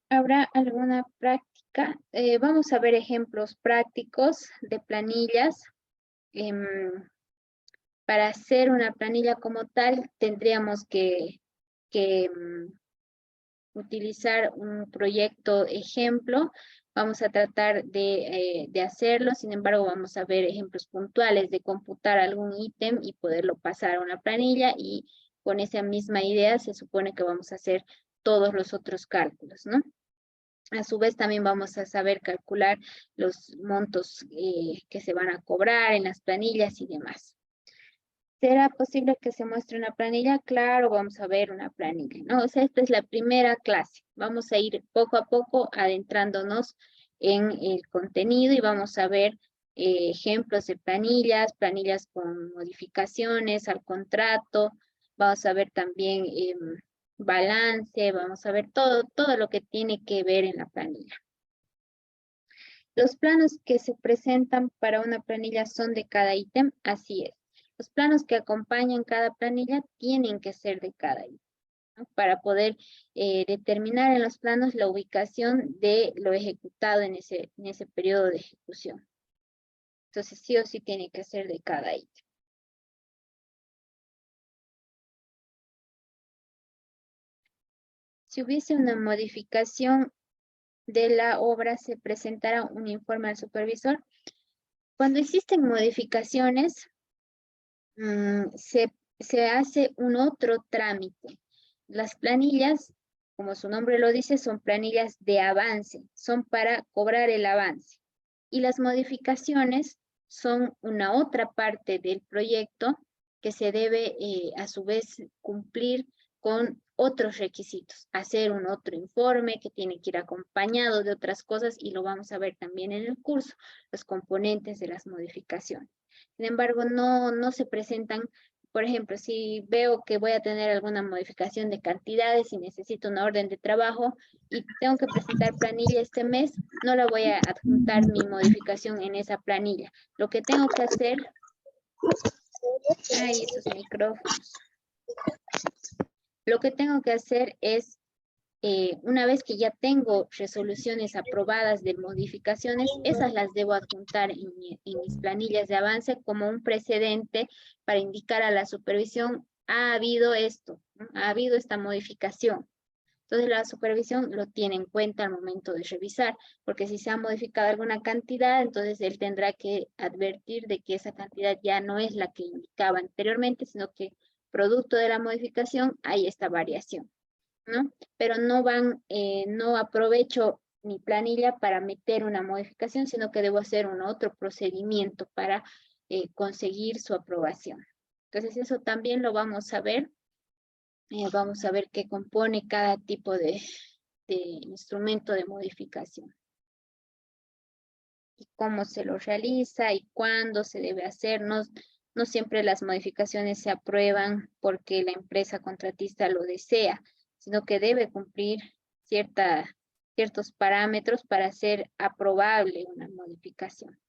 ¿Habrá alguna práctica? Vamos a ver ejemplos prácticos de planillas. Para hacer una planilla como tal, tendríamos que utilizar un proyecto ejemplo. Vamos a tratar de hacerlo, sin embargo, vamos a ver ejemplos puntuales de computar algún ítem y poderlo pasar a una planilla, y con esa misma idea se supone que vamos a hacer todos los otros cálculos, ¿no? A su vez, también vamos a saber calcular los montos que se van a cobrar en las planillas y demás. ¿Será posible que se muestre una planilla? Claro, vamos a ver una planilla, ¿no? O sea, esta es la primera clase. Vamos a ir poco a poco adentrándonos en el contenido y vamos a ver ejemplos de planillas, planillas con modificaciones al contrato. Vamos a ver también balance, vamos a ver todo lo que tiene que ver en la planilla. Los planos que se presentan para una planilla son de cada ítem, así es. Los planos que acompañan cada planilla tienen que ser de cada ítem. ¿no? Para poder determinar en los planos la ubicación de lo ejecutado en ese periodo de ejecución. Entonces, sí o sí tiene que ser de cada ítem. Si hubiese una modificación de la obra, se presentará un informe al supervisor. Cuando existen modificaciones, se hace un otro trámite. Las planillas, como su nombre lo dice, son planillas de avance, son para cobrar el avance. Y las modificaciones son una otra parte del proyecto que se debe a su vez cumplir con otros requisitos, hacer un otro informe que tiene que ir acompañado de otras cosas y lo vamos a ver también en el curso, los componentes de las modificaciones. Sin embargo, no se presentan, por ejemplo, si veo que voy a tener alguna modificación de cantidades y necesito una orden de trabajo y tengo que presentar planilla este mes, no la voy a adjuntar mi modificación en esa planilla. Lo que tengo que hacer, esos micrófonos. Lo que tengo que hacer es, una vez que ya tengo resoluciones aprobadas de modificaciones, esas las debo adjuntar en mis planillas de avance como un precedente para indicar a la supervisión, ha habido esto, ¿no? Ha habido esta modificación. Entonces la supervisión lo tiene en cuenta al momento de revisar, porque si se ha modificado alguna cantidad, entonces él tendrá que advertir de que esa cantidad ya no es la que indicaba anteriormente, sino que producto de la modificación hay esta variación, ¿no? Pero no aprovecho mi planilla para meter una modificación, sino que debo hacer un otro procedimiento para conseguir su aprobación. Entonces eso también lo vamos a ver. Vamos a ver qué compone cada tipo de instrumento de modificación. Y cómo se lo realiza y cuándo se debe hacer. No siempre las modificaciones se aprueban porque la empresa contratista lo desea, sino que debe cumplir ciertos parámetros para ser aprobable una modificación.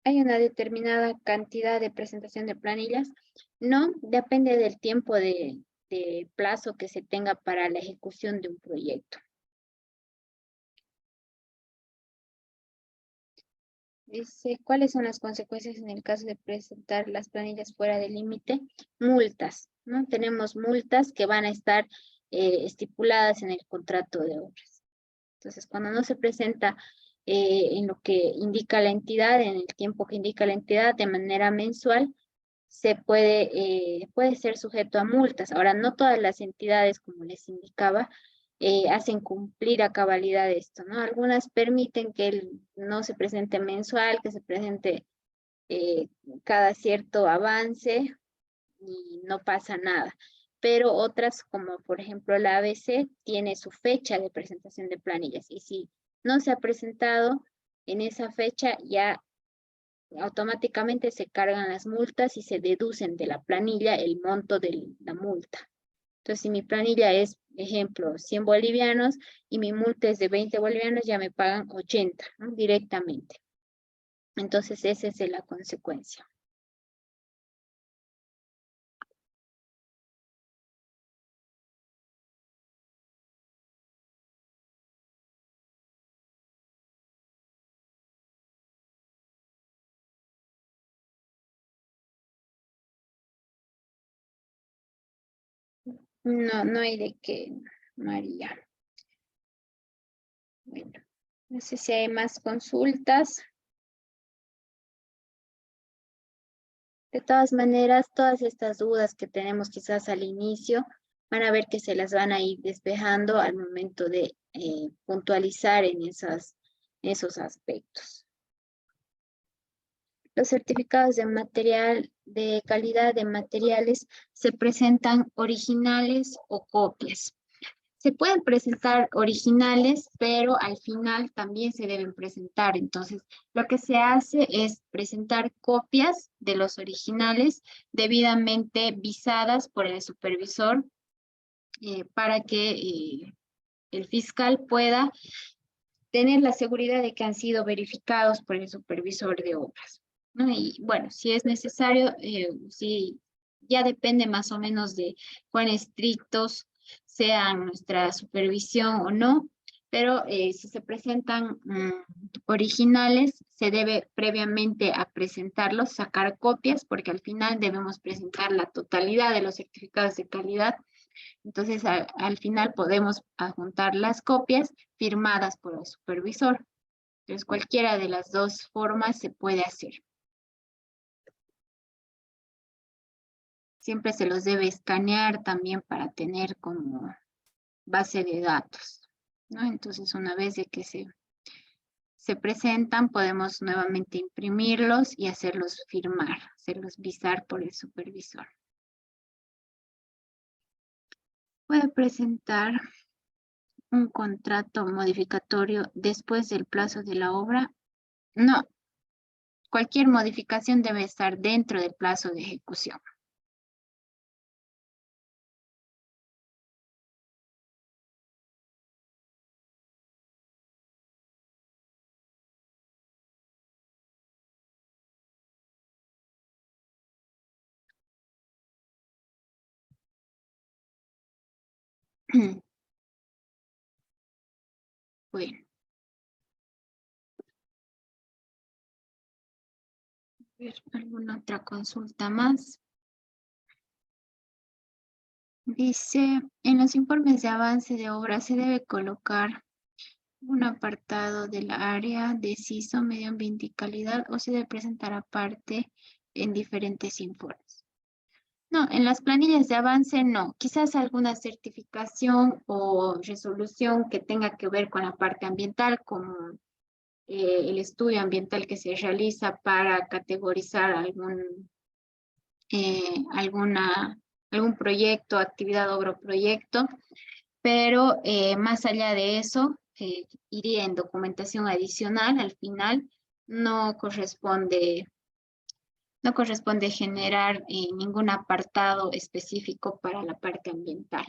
¿Hay una determinada cantidad de presentación de planillas? No, depende del tiempo de plazo que se tenga para la ejecución de un proyecto. Dice, ¿cuáles son las consecuencias en el caso de presentar las planillas fuera del límite? Multas, ¿no? Tenemos multas que van a estar estipuladas en el contrato de obras. Entonces, cuando no se presenta en lo que indica la entidad, en el tiempo que indica la entidad, de manera mensual, puede ser sujeto a multas. Ahora, no todas las entidades, como les indicaba, hacen cumplir a cabalidad esto, ¿no? Algunas permiten que no se presente mensual, que se presente cada cierto avance y no pasa nada. Pero otras, como por ejemplo la ABC, tiene su fecha de presentación de planillas. Y si no se ha presentado en esa fecha, ya automáticamente se cargan las multas y se deducen de la planilla el monto de la multa. Entonces, si mi planilla es, ejemplo, 100 bolivianos y mi multa es de 20 bolivianos, ya me pagan 80, ¿no? Directamente. Entonces, esa es la consecuencia. No hay de qué, María. Bueno, no sé si hay más consultas. De todas maneras, todas estas dudas que tenemos quizás al inicio, van a ver que se las van a ir despejando al momento de puntualizar en esos aspectos. Los certificados de material, de calidad de materiales, se presentan originales o copias. Se pueden presentar originales, pero al final también se deben presentar. Entonces, lo que se hace es presentar copias de los originales debidamente visadas por el supervisor para que el fiscal pueda tener la seguridad de que han sido verificados por el supervisor de obras, ¿no? Y bueno, si es necesario, si ya depende más o menos de cuán estrictos sean nuestra supervisión o no, pero si se presentan originales, se debe previamente a presentarlos, sacar copias, porque al final debemos presentar la totalidad de los certificados de calidad. Entonces, al final podemos adjuntar las copias firmadas por el supervisor. Entonces, cualquiera de las dos formas se puede hacer. Siempre se los debe escanear también para tener como base de datos, ¿no? Entonces, una vez de que se presentan, podemos nuevamente imprimirlos y hacerlos firmar, hacerlos visar por el supervisor. Puede presentar un contrato modificatorio después del plazo de la obra. No, cualquier modificación debe estar dentro del plazo de ejecución. Bueno, ¿alguna otra consulta más? Dice, en los informes de avance de obra se debe colocar un apartado del área de CISO, medio ambiente y calidad, o se debe presentar aparte en diferentes informes. No, en las planillas de avance no. Quizás alguna certificación o resolución que tenga que ver con la parte ambiental, como el estudio ambiental que se realiza para categorizar algún proyecto, actividad, obra o proyecto, pero más allá de eso, iría en documentación adicional al final, no corresponde generar ningún apartado específico para la parte ambiental,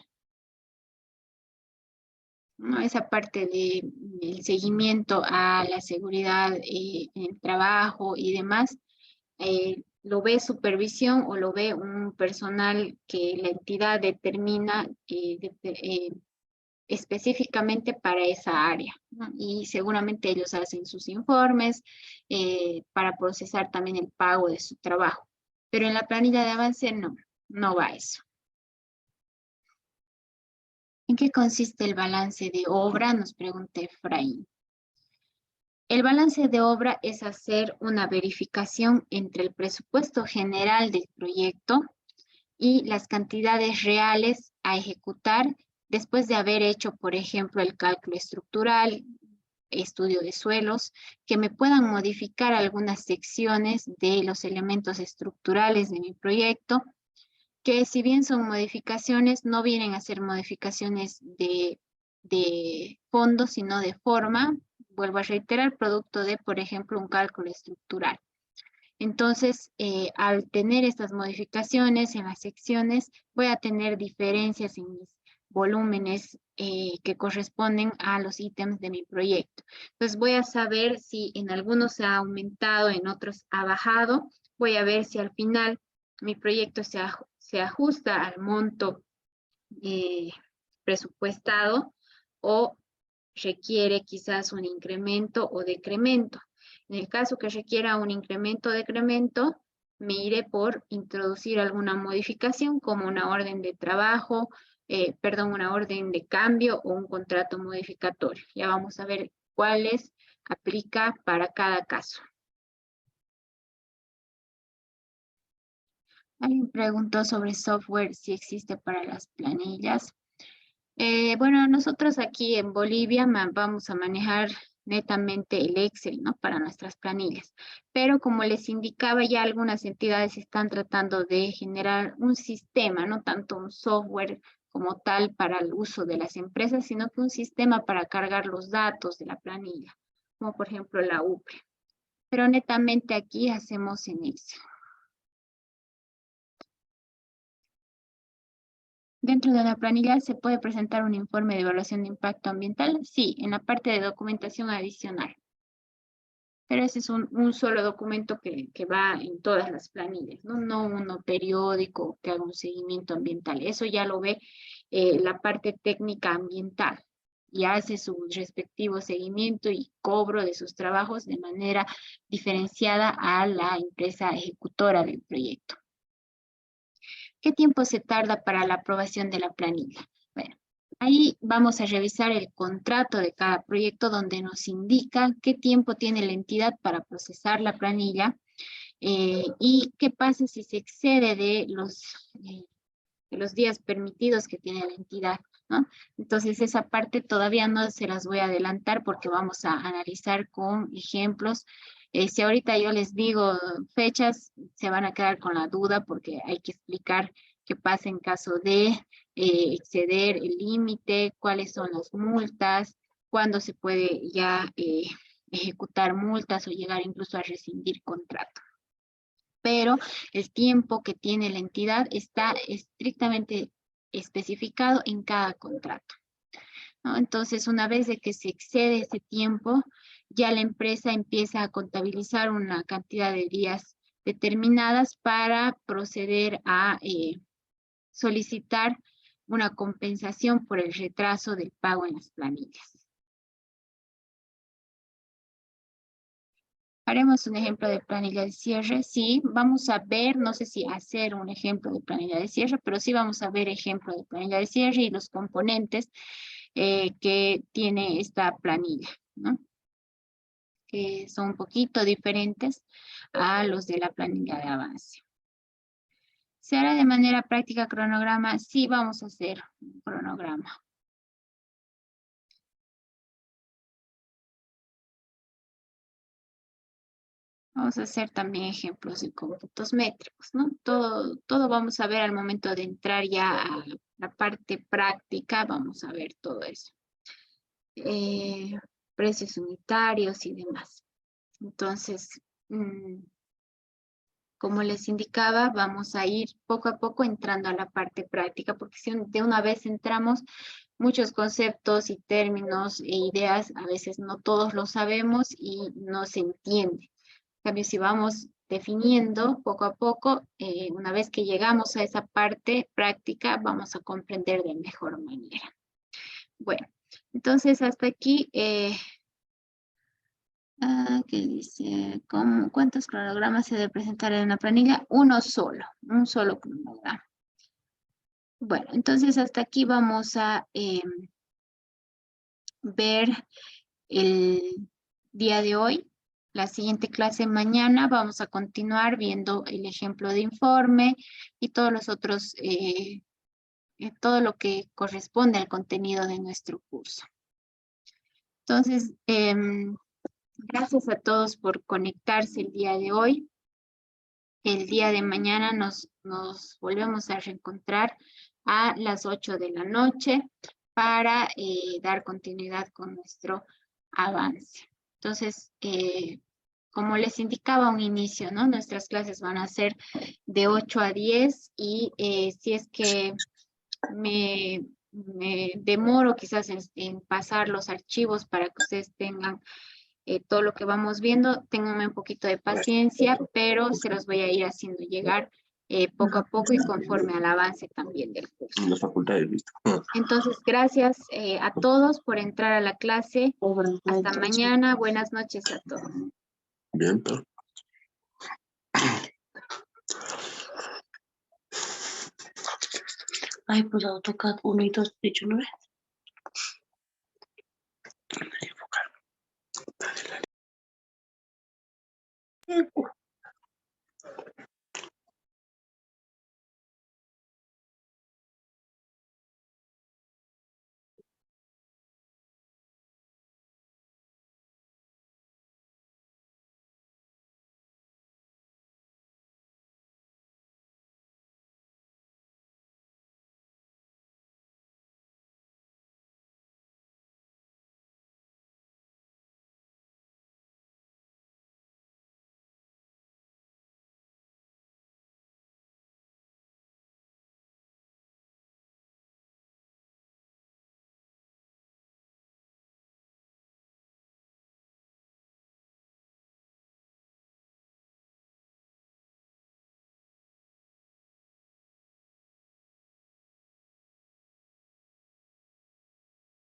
¿no? Esa parte del seguimiento a la seguridad en el trabajo y demás, lo ve supervisión o lo ve un personal que la entidad determina específicamente para esa área, ¿no? Y seguramente ellos hacen sus informes para procesar también el pago de su trabajo. Pero en la planilla de avance no va eso. ¿En qué consiste el balance de obra? Nos pregunta Efraín. El balance de obra es hacer una verificación entre el presupuesto general del proyecto y las cantidades reales a ejecutar después de haber hecho, por ejemplo, el cálculo estructural, estudio de suelos, que me puedan modificar algunas secciones de los elementos estructurales de mi proyecto, que si bien son modificaciones, no vienen a ser modificaciones de fondo, sino de forma, vuelvo a reiterar, producto de, por ejemplo, un cálculo estructural. Entonces, al tener estas modificaciones en las secciones, voy a tener diferencias en mis volúmenes que corresponden a los ítems de mi proyecto. Entonces, voy a saber si en algunos ha aumentado, en otros ha bajado. Voy a ver si al final mi proyecto se ajusta al monto presupuestado o requiere quizás un incremento o decremento. En el caso que requiera un incremento o decremento, me iré por introducir alguna modificación como una orden de trabajo, una orden de cambio o un contrato modificatorio. Ya vamos a ver cuáles aplica para cada caso. Alguien preguntó sobre software, si existe para las planillas. Bueno, nosotros aquí en Bolivia vamos a manejar netamente el Excel, ¿no? Para nuestras planillas. Pero como les indicaba, ya algunas entidades están tratando de generar un sistema, no tanto un software como tal para el uso de las empresas, sino que un sistema para cargar los datos de la planilla, como por ejemplo la UPRE. Pero netamente aquí hacemos en Excel. Dentro de la planilla se puede presentar un informe de evaluación de impacto ambiental. Sí, en la parte de documentación adicional. Pero ese es un solo documento que va en todas las planillas, ¿no? No uno periódico que haga un seguimiento ambiental. Eso ya lo ve la parte técnica ambiental y hace su respectivo seguimiento y cobro de sus trabajos de manera diferenciada a la empresa ejecutora del proyecto. ¿Qué tiempo se tarda para la aprobación de la planilla? Bueno, ahí vamos a revisar el contrato de cada proyecto donde nos indica qué tiempo tiene la entidad para procesar la planilla y qué pasa si se excede de los días permitidos que tiene la entidad, ¿no? Entonces esa parte todavía no se las voy a adelantar porque vamos a analizar con ejemplos. Si ahorita yo les digo fechas, se van a quedar con la duda porque hay que explicar qué pasa en caso de exceder el límite, cuáles son las multas, cuándo se puede ya ejecutar multas o llegar incluso a rescindir contrato. Pero el tiempo que tiene la entidad está estrictamente especificado en cada contrato, ¿no? Entonces, una vez de que se excede ese tiempo, ya la empresa empieza a contabilizar una cantidad de días determinadas para proceder a solicitar una compensación por el retraso del pago en las planillas. Haremos un ejemplo de planilla de cierre. Sí, vamos a ver, no sé si hacer un ejemplo de planilla de cierre, pero sí vamos a ver ejemplo de planilla de cierre y los componentes que tiene esta planilla, ¿no? Que son un poquito diferentes a los de la planilla de avance. ¿Se hará de manera práctica cronograma? Sí, vamos a hacer un cronograma. Vamos a hacer también ejemplos de cómputos métricos, ¿no? Todo vamos a ver al momento de entrar ya a la parte práctica, vamos a ver todo eso. Precios unitarios y demás. Entonces, como les indicaba, vamos a ir poco a poco entrando a la parte práctica, porque si de una vez entramos, muchos conceptos y términos e ideas, a veces no todos los sabemos y no se entiende. En cambio, si vamos definiendo poco a poco, una vez que llegamos a esa parte práctica, vamos a comprender de mejor manera. Bueno, entonces hasta aquí, ¿qué dice? ¿Cuántos cronogramas se debe presentar en una planilla? Uno solo, un solo cronograma. Bueno, entonces hasta aquí vamos a ver el día de hoy. La siguiente clase mañana vamos a continuar viendo el ejemplo de informe y todos los otros, todo lo que corresponde al contenido de nuestro curso. Entonces, gracias a todos por conectarse el día de hoy. El día de mañana nos volvemos a reencontrar a las 8 de la noche para dar continuidad con nuestro avance. Entonces, como les indicaba a un inicio, ¿no? Nuestras clases van a ser de 8 a 10 y si es que me demoro quizás en pasar los archivos para que ustedes tengan todo lo que vamos viendo, ténganme un poquito de paciencia, pero se los voy a ir haciendo llegar poco a poco y conforme al avance también del curso. En las facultades, listo. Entonces, gracias a todos por entrar a la clase. Hasta mañana. Buenas noches a todos. Bien, pero... Ay, pues AutoCAD 1 y 2, dicho 9.